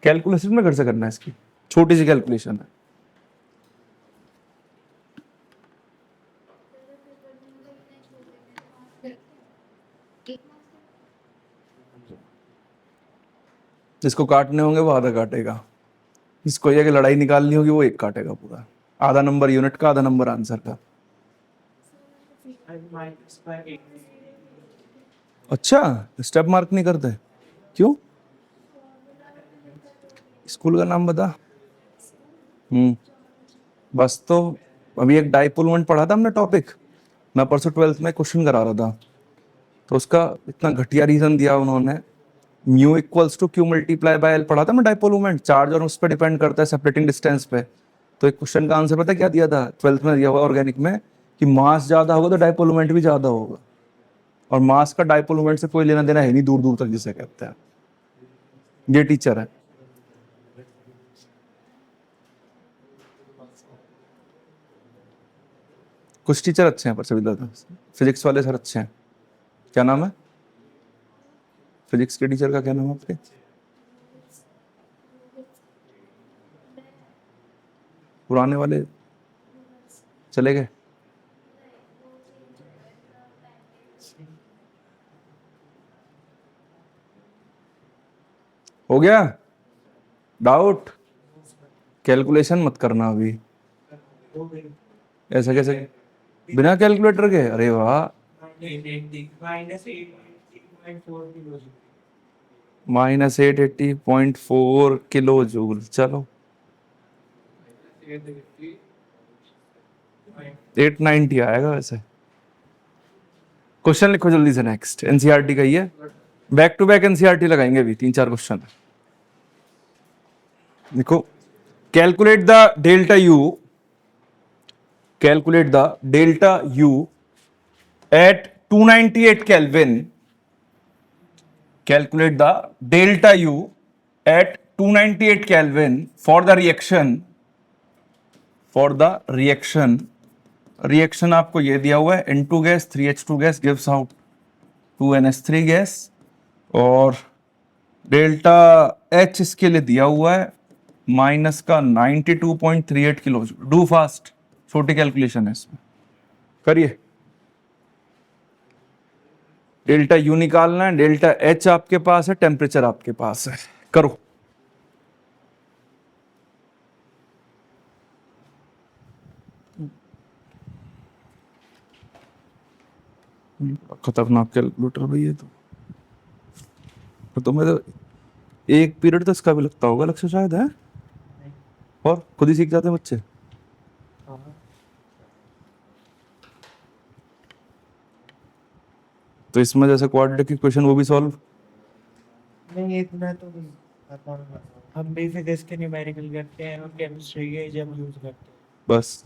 कैलकुलेशन में घर से करना है इसकी, छोटी सी कैलकुलेशन है। जिसको काटने होंगे वो आधा काटेगा, जिसको ये कि लड़ाई निकालनी होगी वो एक काटेगा पूरा। आधा नंबर यूनिट का, आधा नंबर आंसर का। अच्छा, स्टेप मार्क नहीं करते क्यों? स्कूल का नाम बता। बस तो अभी एक डाइपोल मोमेंट पढ़ा था हमने टॉपिक, मैं परसों 12th में क्वेश्चन करा रहा था, तो उसका इतना घटिया रीजन दिया उन्होंने। Mu equals to Q multiply by L पढ़ा था मैं, डाइपोल मोमेंट चार्ज और उस पर डिपेंड करता है सेपरेटिंग डिस्टेंस पे। तो एक क्वेश्चन का आंसर पता है क्या दिया था 12th में दिया हुआ ऑर्गेनिक में, कि मास ज्यादा होगा तो डाइपोल मोमेंट भी ज्यादा होगा, और मास का डाइपोल मोमेंट से कोई लेना देना है नहीं दूर दूर तक जिसे कहते हैं। ये टीचर है। कुछ टीचर अच्छे हैं पर सभी ज्यादा, फिजिक्स वाले सर अच्छे हैं। क्या नाम है फिजिक्स के टीचर का, क्या नाम है आपके? पुराने वाले चले गए? हो गया डाउट? कैलकुलेशन मत करना अभी। ऐसा कैसे बिना कैलकुलेटर के? अरे वाह, -880.4 किलो जूल। चलो 890 आएगा वैसे। क्वेश्चन लिखो जल्दी से, नेक्स्ट एनसीईआरटी का ही है, बैक टू बैक एनसीईआरटी लगाएंगे अभी, 3-4 क्वेश्चन। देखो, calculate the delta you, calculate the delta U at 298 Kelvin. Calculate the delta U at 298 Kelvin for the reaction. For the reaction, reaction आपको ये दिया हुआ है, N2 gas 3H2 gas gives out 2NH3 gas, और delta H इसके लिए दिया हुआ है माइनस का 92.38 किलो। डू फास्ट, छोटी कैलकुलेशन है इसमें, करिए। डेल्टा यू निकालना है, डेल्टा एच आपके पास है, टेम्परेचर आपके पास है, करो। खतरनाक कैलकुलेटर भाई ये तो तुम्हें तो एक पीरियड तो इसका भी लगता होगा लक्ष्य शायद, है? और खुद ही सीख जाते हैं बच्चे। तो इसमें जैसे क्वाड्रेटिक इक्वेशन वो भी सॉल्व नहीं, इतना तो नहीं आता। हम भी फिजिक्स के न्यूमेरिकल करते हैं और केमिस्ट्री के जब यूज करते हैं, बस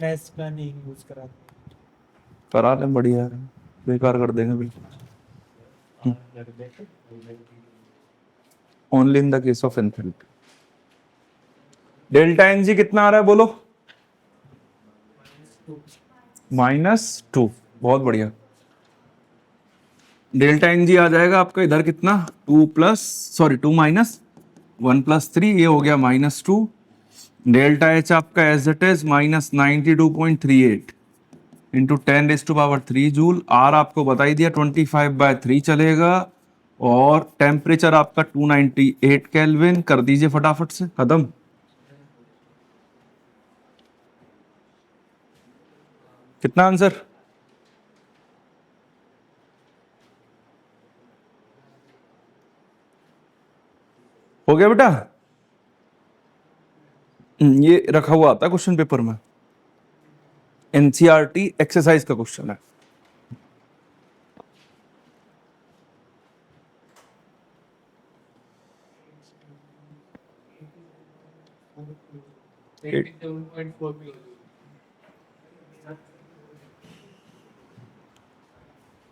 मैथ्स का नहीं यूज कराते। करा लें, बढ़िया है, बेकार कर देंगे बिल्कुल। Only in the case of enthalpy. Delta N G कितना आ रहा है बोलो? -2। बहुत बढ़िया। डेल्टा एन जी आ जाएगा आपका इधर कितना, 2 माइनस 1 + 3, ये हो गया -2। डेल्टा एच आपका as it is -92.38 into 10⁻³ joule. R आपको बता ही दिया 25/3 चलेगा, और टेम्परेचर आपका 298 केल्विन। कर दीजिए फटाफट से, खत्म। कितना आंसर? हो गया बेटा? ये रखा हुआ आता है क्वेश्चन पेपर में, एनसीईआरटी एक्सरसाइज का क्वेश्चन है। 87.4 किलो।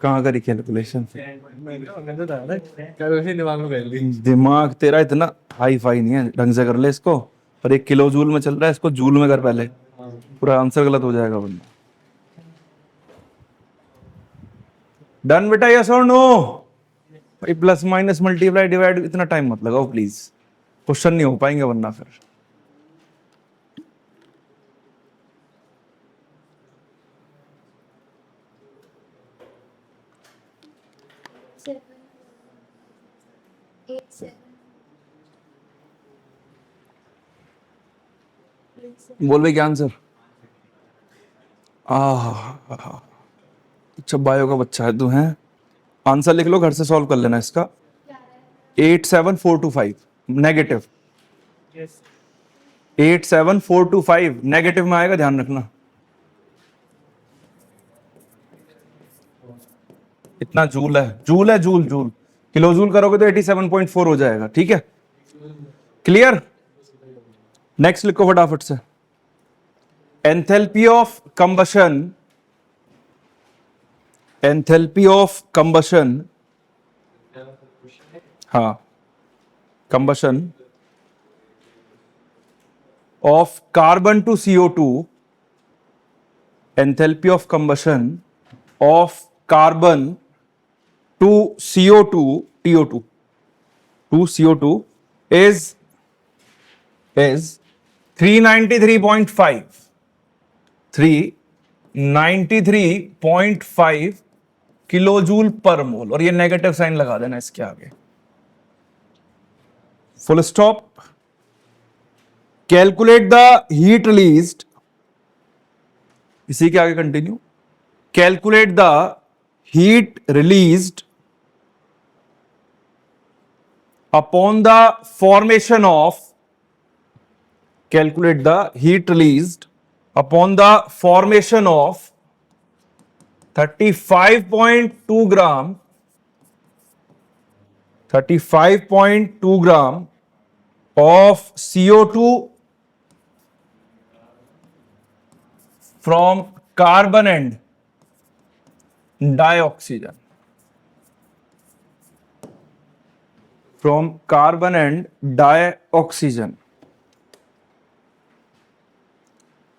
कहाँ करी कैलकुलेशन? मैंने तो था ना, क्या वैसे दिमाग में बैठ गई। दिमाग तेरा इतना हाई फाई नहीं है, ढंग से कर ले इसको। पर 1 किलो जूल में चल रहा है, इसको जूल में कर पहले, पूरा आंसर गलत हो जाएगा वरना। डन बेटा, यस और नो? भाई प्लस माइनस मल्टीप्लाई डिवाइड इतना टाइम मत लगाओ प्लीज, क्वेश्चन नहीं हो पाएंगे वरना फिर। बोल भाई क्या आंसर? अच्छा बायो का बच्चा है तू, है? आंसर लिख लो, घर से सॉल्व कर लेना इसका। 87425 नेगेटिव, यस 87425 नेगेटिव में आएगा, ध्यान रखना। इतना जूल है, जूल है, जूल जूल, किलो जूल करोगे तो 87.4 हो जाएगा, ठीक है? क्लियर? नेक्स्ट लिखो फटाफट से। Enthalpy of combustion, enthalpy of combustion, हाँ, combustion of carbon to CO2, enthalpy of combustion of carbon to CO2, TO2, to CO2 is 393.5, 393.5 kilojoule per mole. और ये नेगेटिव साइन लगा देना इसके आगे, full stop. Calculate the heat released, इसी के आगे continue. Calculate the heat released upon the formation of, calculate the heat released upon the formation of 35.2 gram, 35.2 gram of CO2 from carbon and dioxygen, from carbon and dioxygen।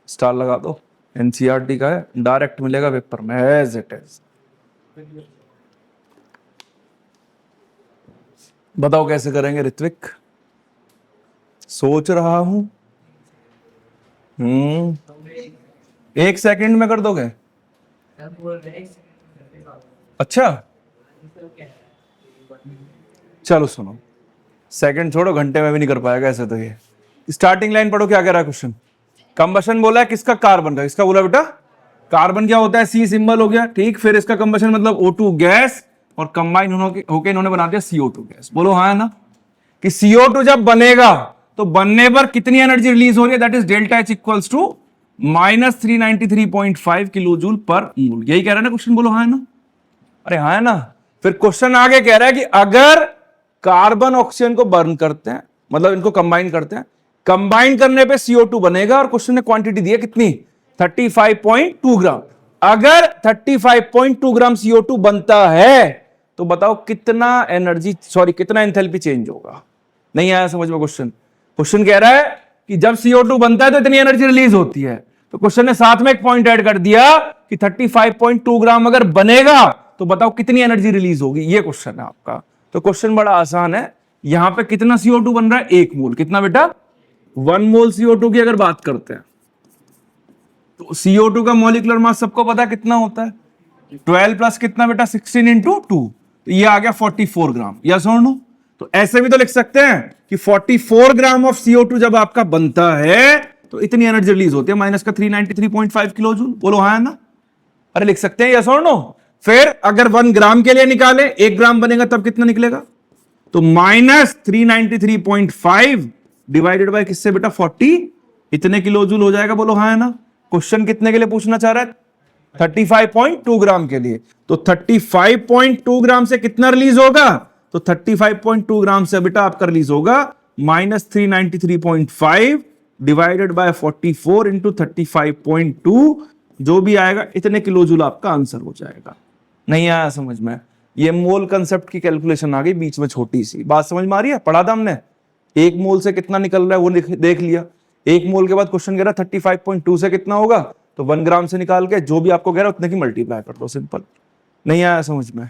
Star लगा दो, NCERT का है, direct मिलेगा paper में as it is. बताओ कैसे करेंगे ऋत्विक? सोच रहा हूं। 1 सेकंड में कर दोगे? अच्छा चलो सुनो, सेकंड छोड़ो, घंटे में भी नहीं कर पाएगा ऐसे तो। ये स्टार्टिंग लाइन पढ़ो, क्या कह रहा है क्वेश्चन? कंबशन बोला है किसका? कार्बन का। इसका बोला बेटा कार्बन क्या होता है? C सिंबल हो गया, ठीक। फिर इसका कंबशन मतलब O2 गैस, और कंबाइन होके इन्होंने बना दिया CO2 गैस। बोलो हाँ है ना? कि CO2 जब बनेगा तो बनने पर कितनी एनर्जी रिलीज हो रही है? That is delta H equals to -393.5 kilojoule per mole. यही कह रहा है ना क्वेश्चन? बोलो हाँ है ना? अरे हाँ है ना? फिर क्वेश्चन आगे कह रहा है कि अगर कार्बन ऑक्सीजन को बर्न करते हैं, मतलब इनको कंबाइन करते हैं, कंबाइन करने पे CO2 बनेगा, और क्वेश्चन ने क्वांटिटी दी है कितनी? 35.2 ग्राम। अगर 35.2 ग्राम CO2 बनता है तो बताओ कितना एनर्जी, सॉरी कितना एंथैल्पी चेंज होगा? नहीं आया समझ में क्वेश्चन? क्वेश्चन कह रहा है कि जब CO2 बनता है तो इतनी एनर्जी रिलीज होती है, तो क्वेश्चन ने साथ में एक पॉइंट ऐड कर दिया कि 35.2 ग्राम अगर बनेगा तो बताओ कितनी एनर्जी रिलीज होगी। ये क्वेश्चन है आपका। तो क्वेश्चन बड़ा आसान है। यहां पे कितना CO2 बन रहा है? 1 मोल। कितना बेटा? 1 मोल CO2 की अगर बात करते हैं तो CO2 का मॉलिक्यूलर मास सबको पता है कितना होता है? 12 प्लस कितना बेटा? 16 इंटू 2, तो ये आ गया 44 ग्राम। यस और नो? तो ऐसे भी तो लिख सकते हैं कि 44 ग्राम ऑफ CO2 जब आपका बनता है तो इतनी एनर्जी रिलीज होती है, माइनस का 393.5 किलो जूल। बोलो हाँ है ना? अरे लिख सकते हैं यस और नो? फिर अगर 1 ग्राम के लिए निकाले, 1 ग्राम बनेगा तब कितना निकलेगा? तो -393.5 डिवाइडेड बाय किससे बेटा? 40, इतने किलो जूल हो जाएगा। बोलो हाँ है ना? क्वेश्चन कितने के लिए पूछना चाह रहा है? 35.2 ग्राम के लिए। तो 35.2 ग्राम से कितना रिलीज होगा? तो 35.2 ग्राम से बेटा आपका रिलीज होगा -393.5 डिवाइडेड बाय 44 इंटू 35.2, जो भी आएगा इतने किलो जूल आपका आंसर हो जाएगा। नहीं आया समझ में? ये मोल कंसेप्ट की कैलकुलेशन आ गई बीच में, छोटी सी बात समझ में आ रही है? पढ़ा था हमने, एक मोल से कितना निकल रहा है वो देख लिया। एक मोल के बाद क्वेश्चन कह रहा 35.2 से कितना होगा, तो 1 ग्राम से निकाल के जो भी आपको कह रहा है उतने की मल्टीप्लाई कर दो, सिंपल। नहीं आया समझ में?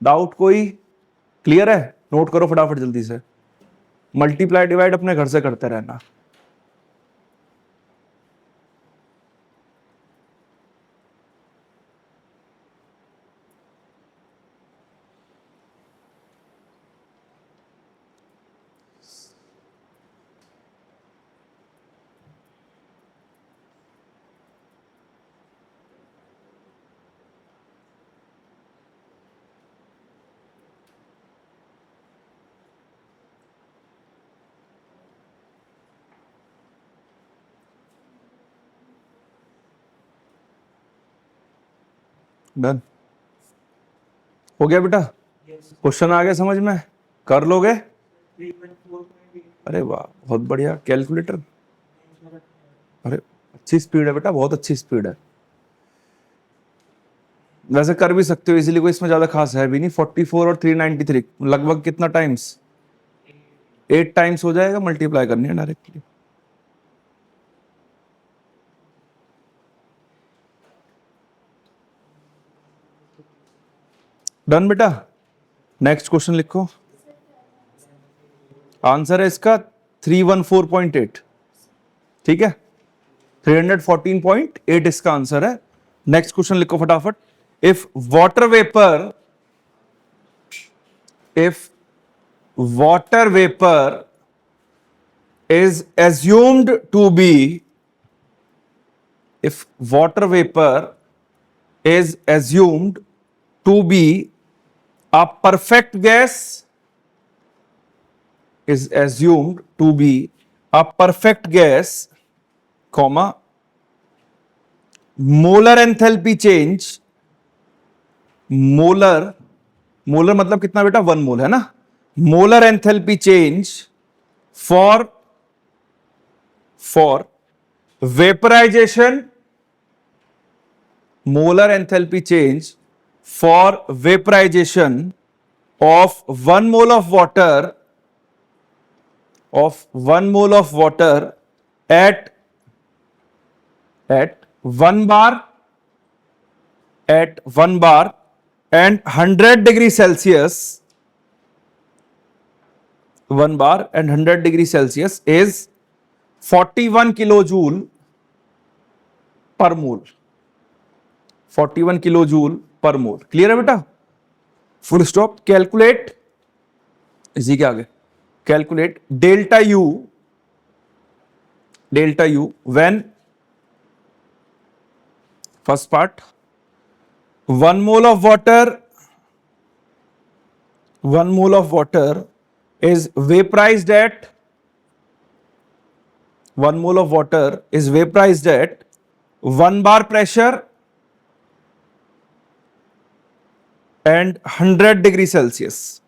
डाउट कोई? क्लियर है? नोट करो फटाफट जल्दी से। मल्टीप्लाई डिवाइड अपने घर से करते रहना। डन हो गया बेटा? क्वेश्चन आ गया समझ में? कर लोगे? 3.4. अरे वाह, बहुत बढ़िया। कैलकुलेटर, अरे अच्छी स्पीड है बेटा, बहुत अच्छी स्पीड है। वैसे कर भी सकते हो इजीली, कोई इसमें ज्यादा खास है भी नहीं। 44 और 393 लगभग कितना टाइम्स? 8 टाइम्स हो जाएगा, मल्टीप्लाई करनी है डायरेक्टली। डन बेटा? नेक्स्ट क्वेश्चन लिखो। आंसर है इसका 314.8, ठीक है? 314.8 इसका आंसर है। नेक्स्ट क्वेश्चन लिखो फटाफट। If water vapour is assumed to be if water vapor is assumed to be a perfect gas is assumed to be a perfect gas, comma, molar enthalpy change, molar मतलब कितना बेटा? 1 mole है ना? Molar enthalpy change for vaporization, molar enthalpy change for vaporization of 1 mole of water at 1 bar and 100 degree Celsius, 1 bar and 100 degree Celsius is 41 kilojoule per mole, 41 kilojoule per mole। Clear है बेटा? Full stop. Calculate, इसी के आगे calculate delta U when, first part, 1 mole of water is vaporized at 1 bar pressure and 100 degree Celsius।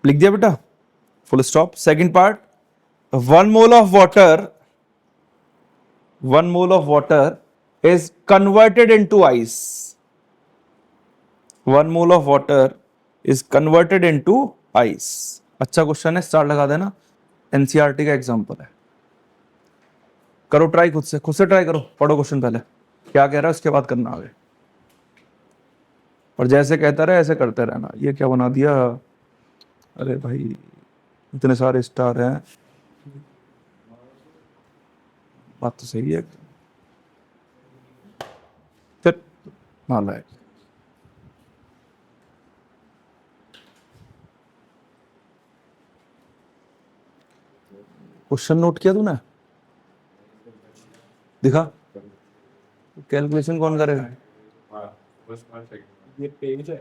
लिख दिया बेटा? Full stop. Second part, 1 mole of water is converted into ice, 1 mole of water is converted into ice। अच्छा question है, star लगा देना। NCERT का example है। करो ट्राई, खुद से ट्राई करो। पढ़ो क्वेश्चन पहले क्या कह रहा है, उसके बाद करना आगे। और जैसे कहता रहे ऐसे करते रहना। ये क्या बना दिया? अरे भाई इतने सारे स्टार हैं, बात तो सही है। फिर नालायक। क्वेश्चन नोट किया तूने? दिखा। कैलकुलेशन कौन करेगा? ये पेज है।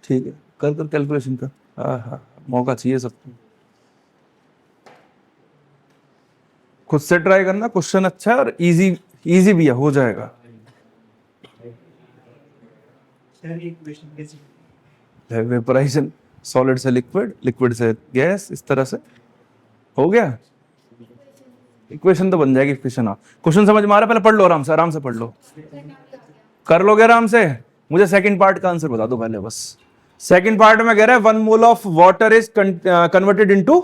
ठीक है, कर कैलकुलेशन कर। हाँ, मौका चाहिए सबको। खुद से ट्राई करना। क्वेश्चन अच्छा है और इजी भी है, हो जाएगा। सर एक क्वेश्चन कैसे? वेपराइजेशन, सॉलिड से लिक्विड, लिक्विड से गैस, इस तरह से। हो गया, इक्वेशन तो बन जाएगी इक्वेशन। आप क्वेश्चन समझ में आ रहा है? पहले पढ़ लो आराम से पढ़ लो, कर लोगे आराम से। मुझे सेकंड पार्ट का आंसर बता दो पहले बस। सेकंड पार्ट में कह रहा है 1 mole of water is converted into,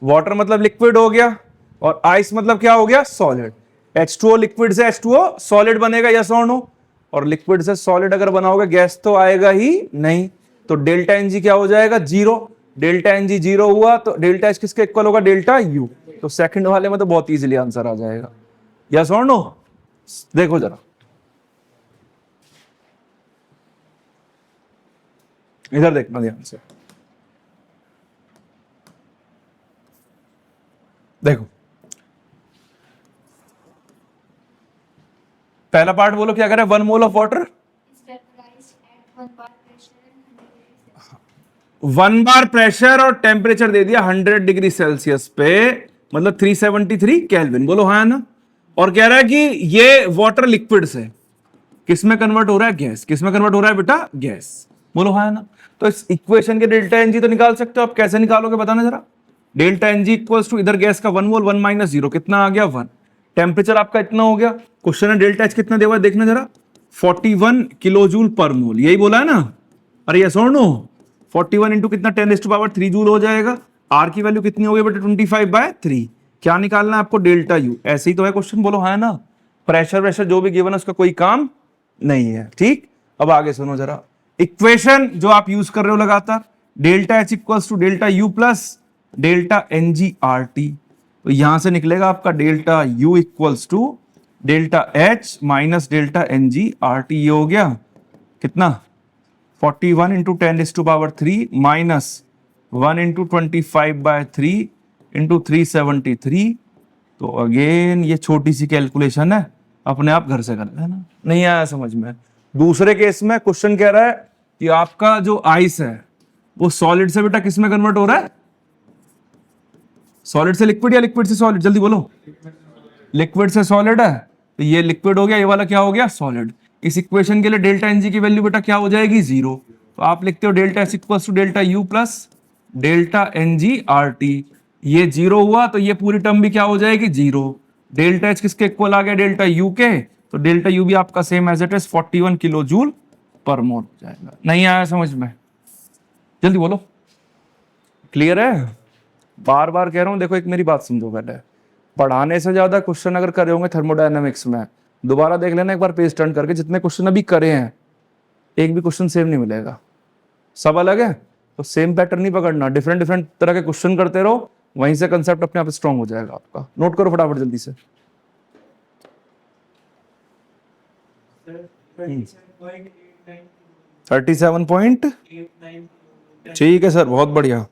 water मतलब लिक्विड हो गया, और आइस मतलब क्या हो गया? सॉलिड। H2O लिक्विड से H2O सॉलिड बनेगा, यस और नो? और लिक्विड से सॉलिड अगर बनाओगे गैस तो आएगा ही नहीं, तो डेल्टा एनजी क्या हो जाएगा? जीरो। डेल्टा एनजी जीरो हुआ तो डेल्टा एच किसके इक्वल होगा? Delta U. तो सेकंड वाले में तो बहुत इजीली आंसर आ जाएगा, यस और नो? देखो जरा, इधर देखना ध्यान से, देखो पहला पार्ट बोलो क्या करे? 1 mole of water, one bar pressure और टेम्परेचर दे दिया 100 डिग्री सेल्सियस पे, मतलब 373 केल्विन। बोलो हाँ ना? और कह रहा है कि ये वाटर लिक्विड से किस में कन्वर्ट हो रहा है? गैस। किस में कन्वर्ट हो रहा है बेटा? गैस। बोलो हाँ ना? तो इस इक्वेशन के डेल्टा एनजी तो निकाल सकते हो आप, कैसे निकालोगे बताना जरा? डेल्टा एनजी इक्वल्स टू, इधर गैस का 1 मोल, 1 माइनस 0 कितना आ गया? 1। टेम्परेचर आपका इतना हो गया। क्वेश्चन है डेल्टा एच कितना देवा है देखना जरा, 41 किलो जूल पर मोल, यही बोला है ना? अरे यस और नो? 41 इंटू कितना? 10⁻³ जूल हो जाएगा। आर की वैल्यू कितनी हो गई बेटा? 25/3। क्या निकालना है आपको? Delta U. ऐसे ही तो है क्वेश्चन, बोलो हाँ ना? प्रेशर प्रेशर जो भी गिवन है उसका कोई काम नहीं है, ठीक। अब आगे सुनो जरा, इक्वेशन जो आप यूज कर रहे हो लगातार, delta H equals to delta U plus delta N G R T, तो यहां से निकलेगा आपका delta U equals to delta H minus delta N G R T. ये हो गया कितना? 41 इंटू 10⁻³ माइनस 1 इंटू 25/3 इंटू 373। तो अगेन ये छोटी सी कैलकुलेशन है, अपने आप घर से कर लेना। नहीं आया समझ में? दूसरे केस में क्वेश्चन कह रहा है कि आपका जो आइस है वो सॉलिड से बेटा किस में कन्वर्ट हो रहा है? सॉलिड से लिक्विड या लिक्विड से सॉलिड? जल्दी बोलो। लिक्विड से सॉलिड है, तो ये लिक्विड हो गया, ये वाला क्या हो गया? सॉलिड। इस इक्वेशन के लिए डेल्टा एनजी की वैल्यू बेटा क्या हो जाएगी? 0। तो आप लिखते हो delta S equals to delta U plus delta N G R T. ये 0 हुआ तो ये पूरी टर्म भी क्या हो जाएगी? 0। डेल्टा एच किसके इक्वल आ गया? डेल्टा यू के। तो डेल्टा यू भी आपका same as it is 41 kilo joule per mole हो जाएगा। नहीं आया समझ में? जल्दी बोलो, क्लियर है? बार बार कह रहा हूं, देखो एक मेरी बात समझो पहले, पढ़ाने से ज्यादा क्वेश्चन अगर करे होंगे थर्मोडायनामिक्स में, दोबारा देख लेना एक बार पेज टर्न करके, जितने क्वेश्चन अभी करे हैं एक भी क्वेश्चन सेम नहीं मिलेगा, सब अलग है। तो सेम पैटर्न नहीं पकड़ना, डिफरेंट डिफरेंट तरह के क्वेश्चन करते रहो, वहीं से कंसेप्ट अपने आप स्ट्रांग हो जाएगा आपका। नोट करो फटाफट जल्दी से। 37 पॉइंट, ठीक है सर, बहुत बढ़िया।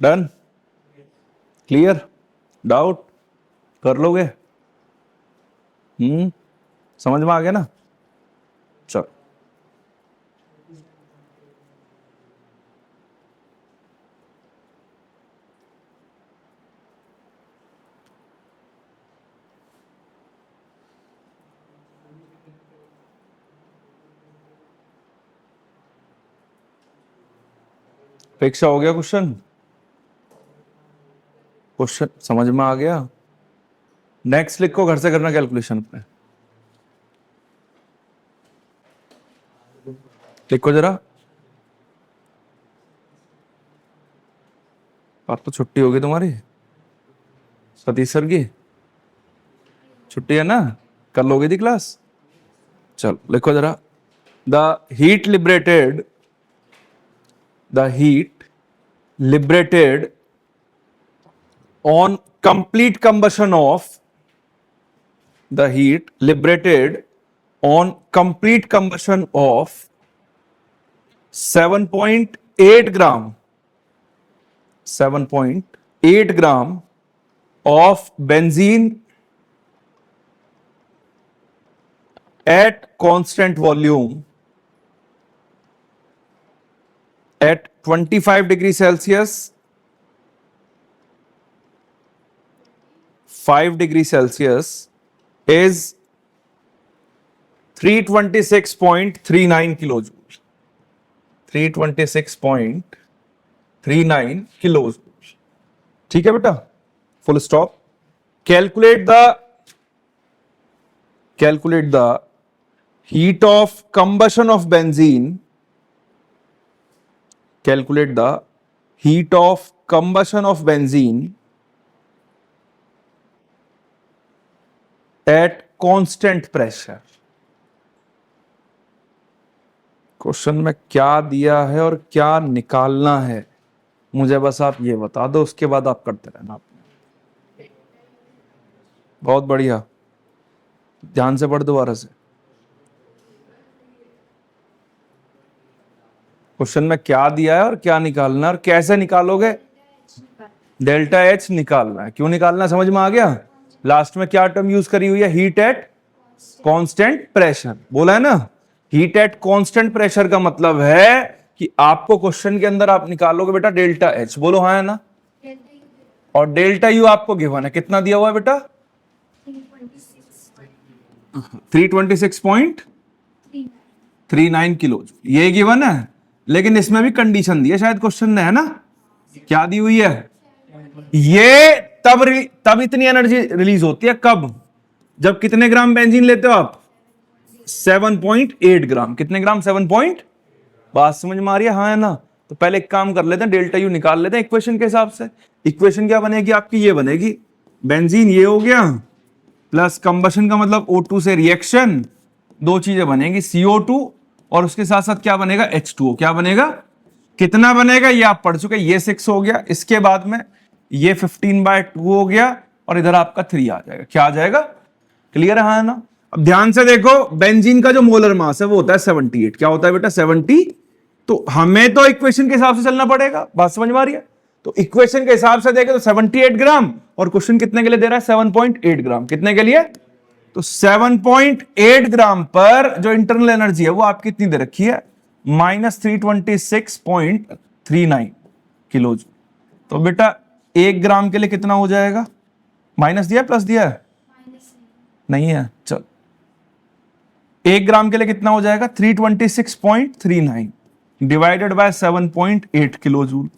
डन, क्लियर, डाउट कर लोगे? समझ में आ गया ना? चलो परीक्षा हो गया, क्वेश्चन क्वेश्चन समझ में आ गया? नेक्स्ट लिखो, घर से करना कैलकुलेशन अपने, लिखो जरा। अब तो छुट्टी होगी तुम्हारी, सतीश सर की छुट्टी है ना? कर लोगे थी क्लास? चलो लिखो जरा, the heat liberated, the heat liberated on complete combustion of, the heat liberated on complete combustion of 7.8 gram, 7.8 gram of benzene at constant volume at 25 degrees Celsius, 5 degrees Celsius is 326.39 kilojoule. 326.39 kilojoule. ठीक है बेटा, full stop. Calculate the heat of combustion of benzene. Calculate the heat of combustion of benzene at constant pressure. Question में क्या दिया है और क्या निकालना है मुझे बस आप ये बता दो, उसके बाद आप करते रहना. बहुत बढ़िया, ध्यान से पढ़ दोबारा से. क्वेश्चन में क्या दिया है और क्या निकालना है और कैसे निकालोगे? डेल्टा एच निकालना है. क्यों निकालना है समझ में आ गया? लास्ट में क्या टर्म यूज करी हुई है? Heat at constant pressure. बोला है ना, हीट एट कांस्टेंट प्रेशर का मतलब है कि आपको क्वेश्चन के अंदर आप निकालोगे बेटा डेल्टा एच. बोलो हाँ है ना? और डेल्टा यू आपको गिवन है, कितना दिया हुआ है बेटा? 326.39 किलो. ये गिवन है, लेकिन इसमें भी कंडीशन दी है शायद क्वेश्चन ने, है ना? क्या दी हुई है? ये तब इतनी एनर्जी रिलीज होती है कब? जब कितने ग्राम बेंजीन लेते हो आप? 7.8 ग्राम. कितने ग्राम? 7. बात समझ में आ रही है? हाँ है ना? तो पहले एक काम कर लेते हैं, डेल्टा यू निकाल लेते हैं इक्वेशन के हिसाब से. इक्वेशन क्या बनेगी आपकी? ये बनेगी, बेंजीन ये हो गया प्लस कंबशन का मतलब O2 से रिएक्शन, दो चीजें बनेगी CO2 और उसके साथ साथ क्या बनेगा? H2O. क्या बनेगा? कितना बनेगा ये आप पढ़ चुके. ये 6 हो गया, इसके बाद में ये 15/2 हो गया और इधर आपका 3 आ जाएगा. क्या आ जाएगा? क्लियर है? हाँ है ना? अब ध्यान से देखो, बेंजीन का जो मोलर मास है वो होता है 78. क्या होता है बेटा? 70. तो हमें तो इक्वेशन के हिसाब से चलना पड़ेगा. बात समझ में आ रही है? तो इक्वेशन के हिसाब से देखें तो 78 ग्राम, और क्वेश्चन कितने के लिए दे रहा है? 7.8 ग्राम. कितने के लिए? तो 7.8 ग्राम पर जो इंटरनल एनर्जी है वो आपकी कितनी दे रखी है? -326.39 किलो. तो बेटा 1 ग्राम के लिए कितना हो जाएगा? माइनस दिया प्लस दिया है? नहीं है. चल 1 ग्राम के लिए कितना हो जाएगा? 326.39 डिवाइडेड बाय 7.8 किलो जूल.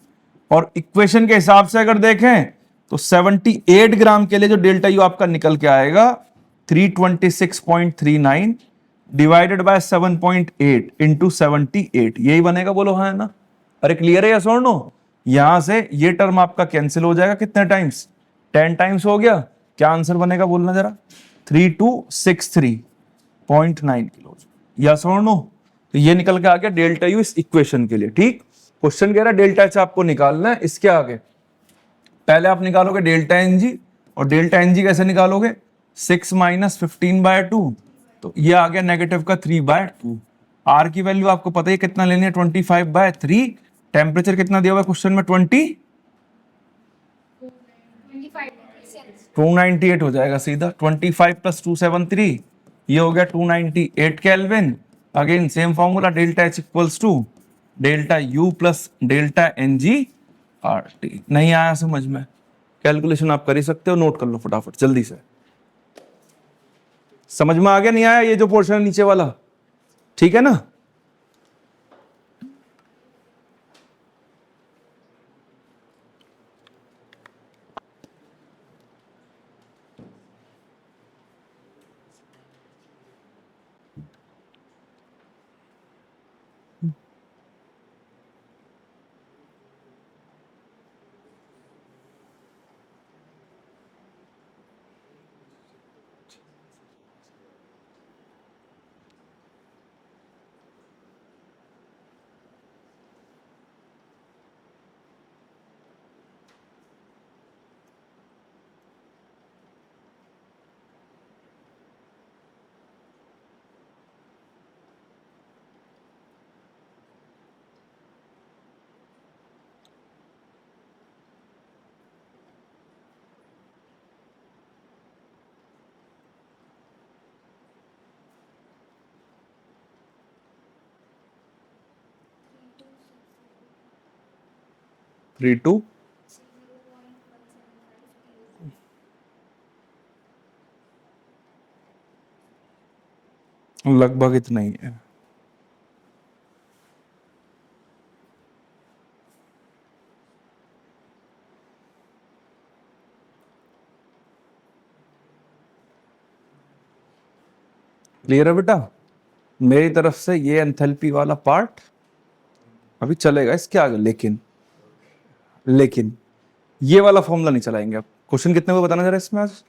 और इक्वेशन के हिसाब से अगर देखें तो 78 ग्राम के लिए जो डेल्टा यू आपका निकल के आएगा 326.39 डिवाइडेड बाय 7.8 इंटू 78. यही बनेगा. बोलो हाँ है ना? अरे क्लियर है या सर नो? यहां से ये टर्म आपका कैंसिल हो जाएगा. कितने टाइम्स? 10 टाइम्स हो गया. क्या आंसर बनेगा बोलना जरा? 3263.9 किलो. यस और नो? तो ये निकल के आ गया डेल्टा यू इस इक्वेशन के लिए. ठीक, क्वेश्चन कह रहा है डेल्टा एच आपको निकालना है. इसके आगे पहले आप निकालोगे डेल्टा एन जी, और डेल्टा एन जी कैसे निकालोगे? 6 माइनस 15/2, तो ये आ गया नेगेटिव का 3/2. आर की वैल्यू आपको पता ही कितना लेनी है? 25/3. टेम्परेचर कितना दिया हुआ है क्वेश्चन में? 298 हो जाएगा सीधा. 25 + 273, ये हो गया 298 kelvin. Again same formula, delta H equals to delta U plus delta N G R T. नहीं आया समझ में? कैलकुलेशन आप कर ही सकते हो, नोट कर लो फटाफट जल्दी से. समझ में आ गया? नहीं आया ये जो पोर्शन है नीचे वाला? ठीक है ना? 32 लगभग इतना ही है। क्लियर है बेटा? मेरी तरफ से ये एंथैल्पी वाला पार्ट अभी चलेगा इसके आगे, लेकिन ये वाला फॉर्मूला नहीं चलाएंगे अब। क्वेश्चन कितने को बताना जरा इसमें आज?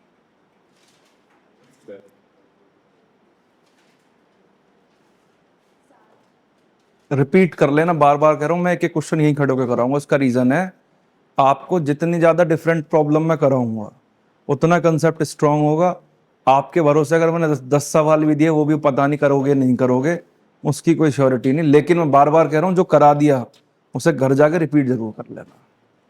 रिपीट कर लेना, बार बार कह रहा हूं मैं, एक एक क्वेश्चन यहीं खड़े होकर कराऊंगा। उसका रीजन है आपको जितनी ज्यादा डिफरेंट प्रॉब्लम में कराऊंगा उतना कंसेप्ट स्ट्रांग होगा। आपके भरोसे अगर मैंने 10 सवाल भी दिए वो भी पता नहीं करोगे नहीं करोगे, उसकी कोई श्योरिटी नहीं। लेकिन मैं बार बार कह रहा हूं जो करा दिया उसे घर जाकर रिपीट जरूर कर लेना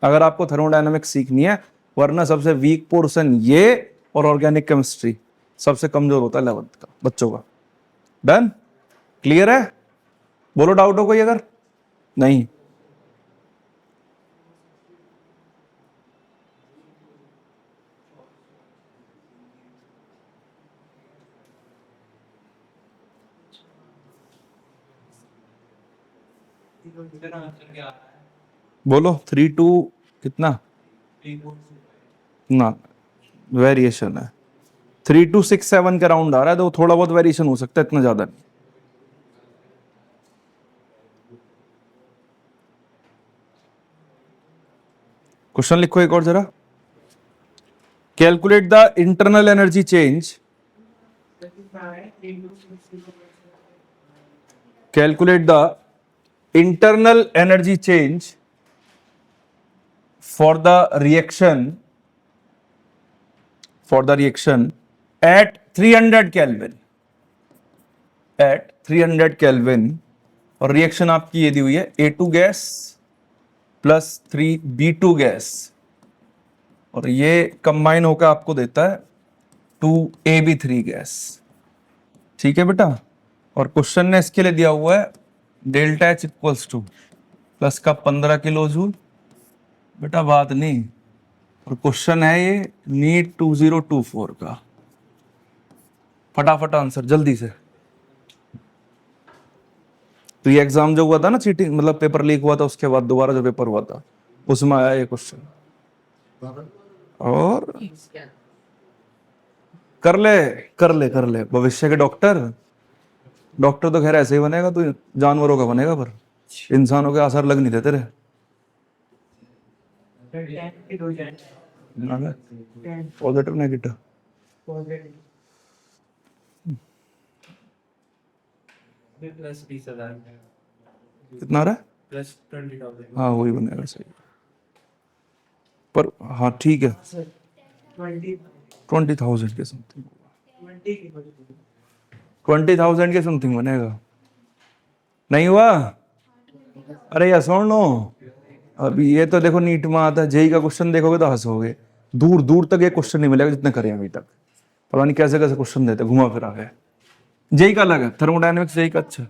अगर आपको थर्मोडायनामिक्स सीखनी है, वरना सबसे वीक पोर्शन ये और ऑर्गेनिक केमिस्ट्री सबसे कमजोर होता है 11th का बच्चों का। डन? क्लियर है? बोलो डाउट हो कोई अगर नहीं? बोलो 3-2 कितना ना वेरिएशन है। 3-2-6-7 का राउंड आ रहा है तो थोड़ा बहुत वेरिएशन हो सकता है, इतना ज्यादा नहीं। क्वेश्चन लिखो एक और जरा। Calculate the internal energy change, calculate the internal energy change for the reaction at 300 Kelvin, at 300 Kelvin। और रिएक्शन आपकी ये दी हुई है A2 gas plus 3B2 gas, और ये कंबाइन होकर आपको देता है 2AB3 गैस। ठीक है बेटा? और क्वेश्चन ने इसके लिए दिया हुआ है delta H equals two plus का 15 किलो जूल। बेटा बात नहीं, और क्वेश्चन है ये नीट 2024 का। फटाफट आंसर जल्दी से। तो ये एग्जाम जो हुआ था ना, चीटिंग मतलब पेपर लीक हुआ था, उसके बाद दोबारा जो पेपर हुआ था उसमें आया ये क्वेश्चन। और कर ले भविष्य के डॉक्टर तो खैर ऐसे ही बनेगा, तू जानवरों का बनेगा पर इंसानों के आसार लग नहीं देते रे। पॉजिटिव नेगेटिव कितना आ रहा है? +20,000। हाँ वही बनेगा सही, पर हाँ ठीक है 20,000 के समथिंग, 20,000 के समथिंग बनेगा। नहीं हुआ? अरे या सुन लो, अभी ये तो देखो नीट में आता है, जेई का क्वेश्चन देखोगे तो हंसोगे। दूर दूर तक ये क्वेश्चन नहीं मिलेगा जितने करे अभी तक। पता नहीं कैसे कैसे क्वेश्चन देते घुमा फिरा के। जेई का अलग है, थर्मोडायनेमिक्स जेई का अच्छा।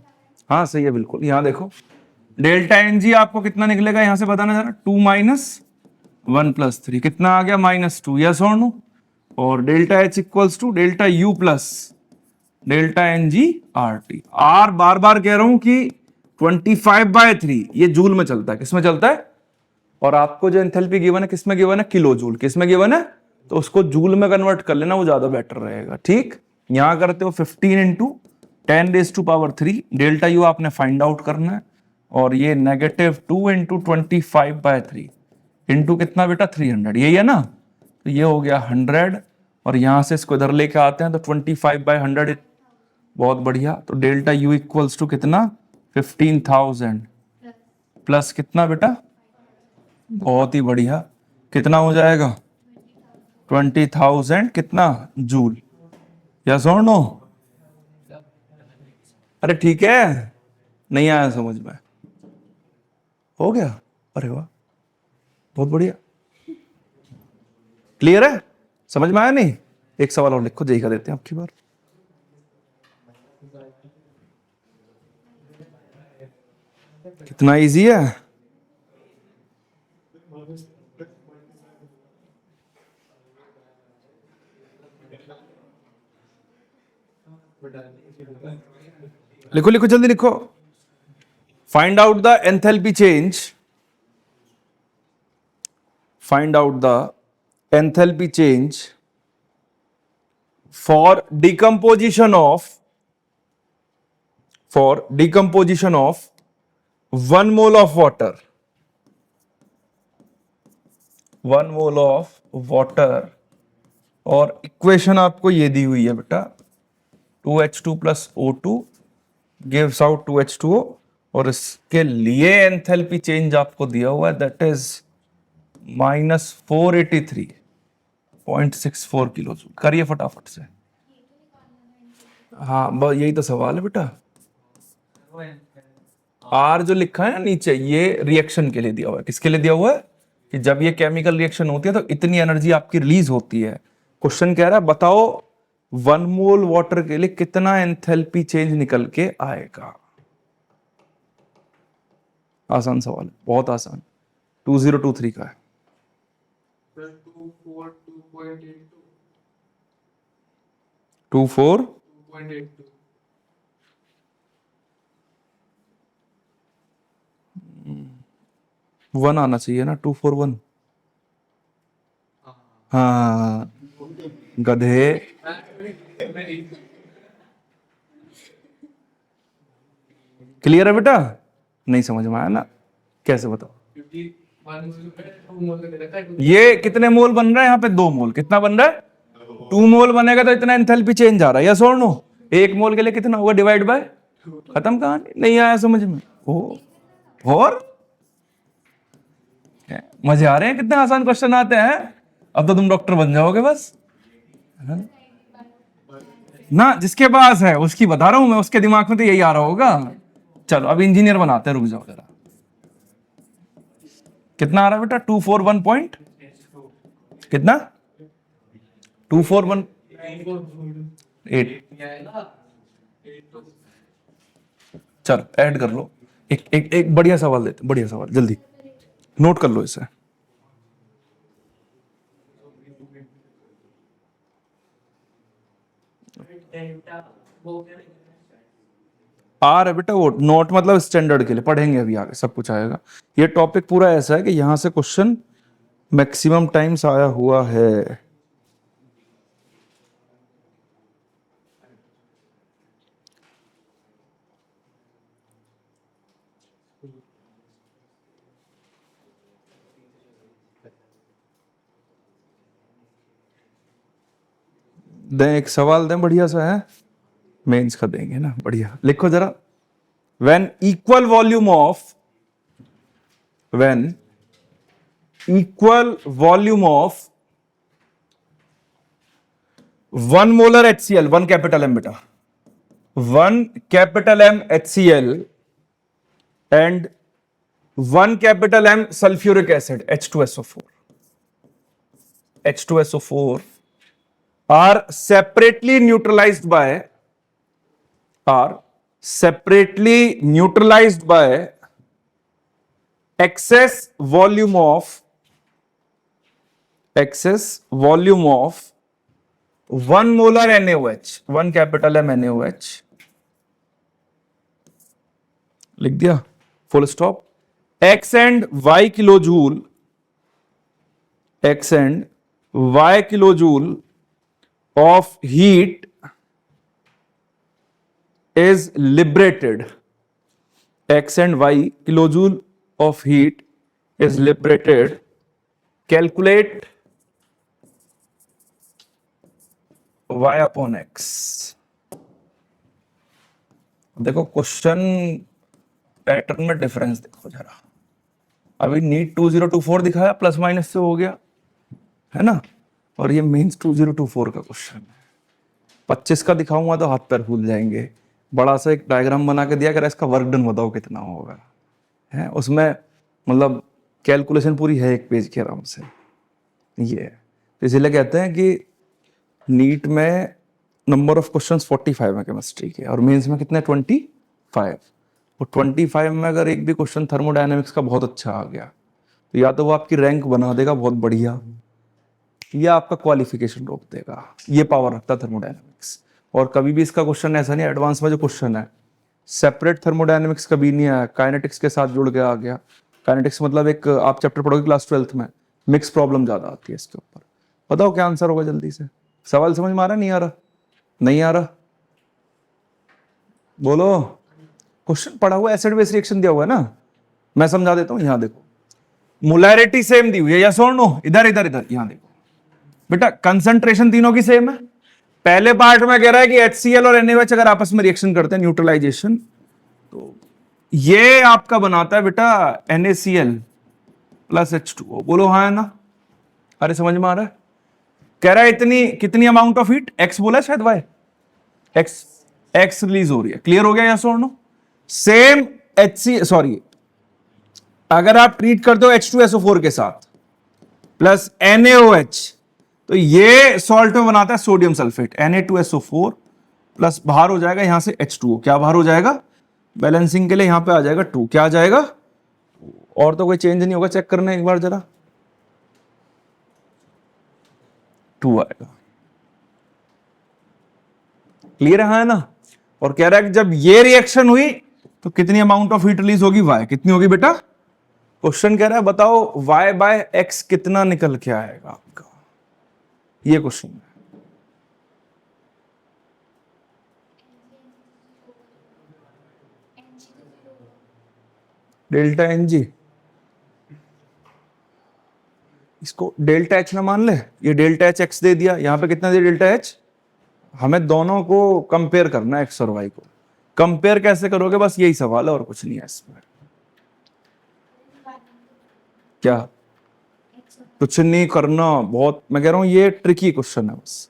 हाँ सही है बिल्कुल। यहाँ देखो डेल्टा एन जी आपको कितना निकलेगा यहाँ से बताना जरा। 2 - 1 + 3 कितना आ गया? -2। यस और नो? और delta H equals to delta U plus delta N G R T. आर बार बार कह रहा हूं कि 25/3 ये जूल में चलता है। किसमें चलता है? और आपको जो एंथैल्पी गिवन है किसमें गिवन है? Kilo joule. किसमें गिवन है? तो उसको जूल में कन्वर्ट कर लेना, वो ज्यादा बेटर रहेगा। ठीक, यहां करते हो 15 × 10⁻³ डेल्टा यू आपने फाइंड आउट करना है, और ये -2 × 25/3 इंटू कितना बेटा? 300। यही है ना? तो ये हो गया 100, और यहां से इसको इधर लेके आते हैं तो 25/100। बहुत बढ़िया। तो डेल्टा यू इक्वल्स टू कितना? 15,000 प्लस कितना बेटा? बहुत ही बढ़िया। कितना हो जाएगा? 20,000 कितना जूल। यस और नो? अरे ठीक है, नहीं आया समझ में? हो गया? अरे वाह बहुत बढ़िया। क्लियर है? समझ में आया नहीं? एक सवाल और लिखो, जेई का देते हैं आपकी बार। कितना इजी है। लिखो लिखो जल्दी लिखो। Find out the enthalpy change, find out the enthalpy change for decomposition of 1 mole of water, 1 mole of water। और इक्वेशन आपको ये दी हुई है बेटा, 2H2 plus O2 gives out 2H2O, और इसके लिए एंथैल्पी चेंज आपको दिया हुआ है, दैट इज -483.64 किलो जूल। करिए फटाफट से। हाँ बस यही तो सवाल है बेटा। आर जो लिखा है ना नीचे, ये रिएक्शन के लिए दिया हुआ है। किसके लिए दिया हुआ है? कि जब ये केमिकल रिएक्शन होती है तो इतनी एनर्जी आपकी रिलीज होती है। क्वेश्चन कह रहा है बताओ 1 मोल वाटर के लिए कितना एंथैल्पी चेंज निकल के आएगा। आसान सवाल है, बहुत आसान। 2023 का है। 24 1 आना चाहिए ना, 241। हाँ गधे। क्लियर है बेटा? नहीं समझ में आया ना? कैसे बताओ? ये कितने मोल बन रहा है यहाँ पे? 2 मोल। कितना बन रहा है? 2 मोल बनेगा तो इतना एंथैल्पी चेंज आ रहा है, यस और नो? 1 मोल के लिए कितना होगा डिवाइड बाय? खत्म कहानी। नहीं आया समझ में? और मजे आ रहे हैं? कितने आसान क्वेश्चन आते हैं। अब तो तुम डॉक्टर बन जाओगे बस, है ना? जिसके पास है उसकी बता रहा हूं मैं, उसके दिमाग में तो यही आ रहा होगा। चलो अब इंजीनियर बनाते हैं, रुक जाओ जरा। कितना आ रहा है बेटा? 241 पॉइंट कितना? 241.8। चलो ऐड कर लो। एक बढ़िया सवाल देते, बढ़िया सवाल, जल्दी नोट कर लो इसे। आर है बेटा, वो नोट मतलब स्टैंडर्ड के लिए पढ़ेंगे, अभी आगे सब कुछ आएगा। ये टॉपिक पूरा ऐसा है कि यहां से क्वेश्चन मैक्सिमम टाइम्स आया हुआ है। दें एक सवाल दें बढ़िया सा, है मेंस का देंगे ना, बढ़िया। लिखो जरा। when equal volume of 1 molar HCl, 1 capital M बेटा, 1 capital M HCl and 1 capital M sulphuric acid H2SO4 are separately neutralized by excess volume of 1 molar NaOH, 1 capital M NaOH। लिख दिया, full stop. X and Y kilojoule of heat is liberated. X and Y kilojoule of heat is liberated. Calculate Y upon X। देखो question pattern में difference देखो जरा। अभी NEET 2024 दिखाया, plus minus से हो गया, है ना? और ये मेंस 2024 का क्वेश्चन है। 25 का दिखाऊंगा तो हाथ पैर फूल जाएंगे। बड़ा सा एक डायग्राम बना के दिया कर, इसका वर्क डन बताओ कितना होगा, है उसमें मतलब कैलकुलेशन पूरी है एक पेज के आराम से। ये है, इसीलिए कहते हैं कि नीट में नंबर ऑफ क्वेश्चंस 45 है केमिस्ट्री के, और मेंस में कितने? 25। और 25 में अगर एक भी क्वेश्चन थर्मोडायनेमिक्स का बहुत अच्छा आ गया तो या तो वो आपकी रैंक बना देगा बहुत बढ़िया, या आपका क्वालिफिकेशन रोक देगा। ये पावर रखता है थर्मोडायनेमिक्स। और कभी भी इसका क्वेश्चन ऐसा नहीं, एडवांस में जो क्वेश्चन है सेपरेट थर्मोडायनेमिक्स कभी नहीं आया, काइनेटिक्स के साथ जुड़ के आ गया। काइनेटिक्स मतलब एक आप चैप्टर पढ़ोगे क्लास 12th में, मिक्स प्रॉब्लम ज्यादा आती है इसके ऊपर। बताओ क्या आंसर होगा जल्दी से, सवाल समझ में आ रहा, नहीं आ रहा? नहीं आ रहा, बोलो। क्वेश्चन पढ़ा हुआ, एसिड बेस रिएक्शन दिया हुआ है ना, मैं समझा देता हूं। यहां देखो, मोलैरिटी सेम दी हुई है, यस और नो? इधर इधर इधर, यहां देखो बेटा, कंसंट्रेशन तीनों की सेम है। पहले पार्ट में कह रहा है कि HCl और NaOH अगर आपस में रिएक्शन करते हैं, न्यूट्रलाइजेशन, तो ये आपका बनाता है बेटा NaCl प्लस H2O। बोलो हाँ है ना? अरे समझ में आ रहा है? कह रहा है इतनी कितनी अमाउंट ऑफ हीट, एक्स बोला है शायद, वाई एक्स रिलीज हो रही है। क्लियर हो गया यस और नो? सेम सॉरी, अगर आप ट्रीट करते हो H2SO4 के साथ प्लस NaOH, तो ये सॉल्ट में बनाता है सोडियम सल्फेट, Na2SO4 प्लस बाहर हो जाएगा यहां से H2O। क्या बाहर हो जाएगा? बैलेंसिंग के लिए यहां पे आ जाएगा 2। क्या आ जाएगा? और तो कोई चेंज नहीं होगा, चेक करना एक बार जरा, 2 आएगा। क्लियर है ना? और कह रहा है कि जब ये रिएक्शन हुई तो कितनी अमाउंट ऑफ हीट रिलीज होगी, वाई कितनी होगी बेटा? क्वेश्चन कह रहा है बताओ वाई बाय एक्स कितना निकल के आएगा आपका, ये क्वेश्चन है। डेल्टा एन जी, इसको डेल्टा एच ना मान ले, ये डेल्टा एच एक्स दे दिया, यहां पे कितना दे डेल्टा एच। हमें दोनों को कंपेयर करना है, एक्स और वाई को। कंपेयर कैसे करोगे, बस यही सवाल है और कुछ नहीं है इसमें। क्या कुछ नहीं करना, बहुत, मैं कह रहा हूं ये ट्रिकी क्वेश्चन है बस।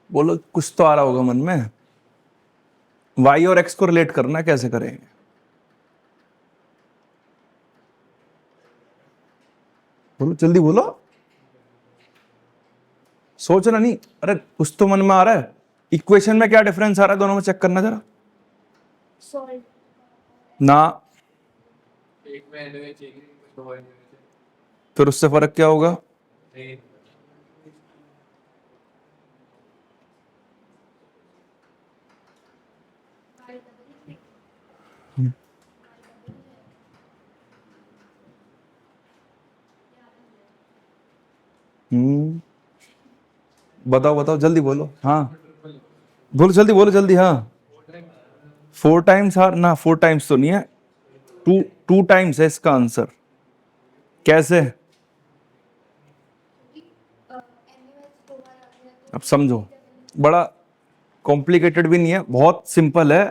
बोलो, कुछ तो आ रहा होगा मन में। वाई और एक्स को रिलेट करना है, कैसे करेंगे? बोलो जल्दी बोलो, सोचना नहीं। अरे कुछ तो मन में आ रहा है। इक्वेशन में क्या डिफरेंस आ रहा है दोनों में, चेक करना जरा ना। एक में NaOH, एक में दो NaOH। फिर उससे फर्क क्या होगा? हम्म, बताओ बताओ जल्दी बोलो। हाँ बोलो जल्दी, बोलो जल्दी। हाँ 4 टाइम्स, हाँ ना 4 टाइम्स तो नहीं है, 2 टाइम्स है इसका आंसर। कैसे? अब समझो, बड़ा कॉम्प्लिकेटेड भी नहीं है, बहुत सिंपल है।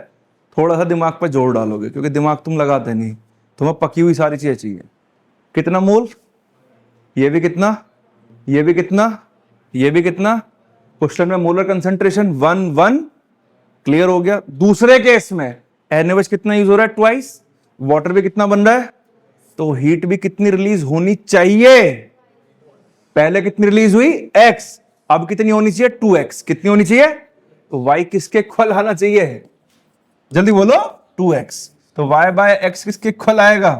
थोड़ा सा दिमाग पे जोर डालोगे, क्योंकि दिमाग तुम लगाते नहीं, तुम्हें पकी हुई सारी चीजें चाहिए। कितना मोल, ये भी कितना, ये भी कितना, ये भी कितना। क्वेश्चन में मोलर कंसंट्रेशन 1 1। क्लियर हो गया। दूसरे केस में NaOH कितना यूज हो रहा है, ट्वाइस। वाटर भी कितना बन रहा है, तो हीट भी कितनी रिलीज होनी चाहिए? पहले कितनी रिलीज हुई, x, अब कितनी होनी चाहिए, 2x। कितनी होनी चाहिए? तो y किसके इक्वल आना चाहिए, जल्दी बोलो, 2x। तो y बाय x किसके इक्वल आएगा?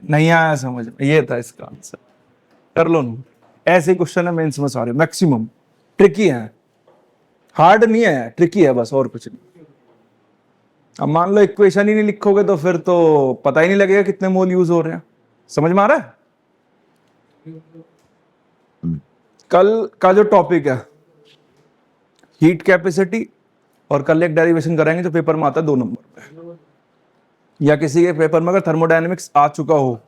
नहीं आया समझ में? ये था इसका आंसर। कर लो ना, ऐसे क्वेश्चन है मेंस में सारे, मैक्सिमम ट्रिकी है, हार्ड नहीं है, ट्रिकी है बस, और कुछ नहीं। अब मान लो इक्वेशन ही नहीं लिखोगे तो फिर तो पता ही नहीं लगेगा कितने मोल यूज हो रहे हैं। समझ में आ रहा है? कल का जो टॉपिक है हीट कैपेसिटी, और कल एक डेरिवेशन करेंगे जो पेपर में आता है 2 नंबर पे, या किसी के पेपर में अगर थर्मोडायनेमिक्स आ चुका हो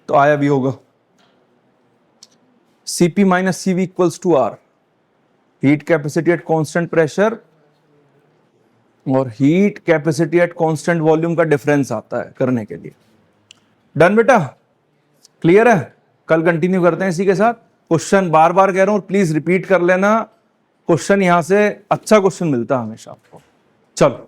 तो आया भी होगा। Cp minus CV equals to R, heat capacity at constant pressure और heat capacity at constant volume का डिफरेंस आता है करने के लिए। डन बेटा, क्लियर है? कल कंटिन्यू करते हैं इसी के साथ। क्वेश्चन बार बार कह रहा हूं, प्लीज रिपीट कर लेना। क्वेश्चन यहां से अच्छा क्वेश्चन मिलता है हमेशा आपको। चलो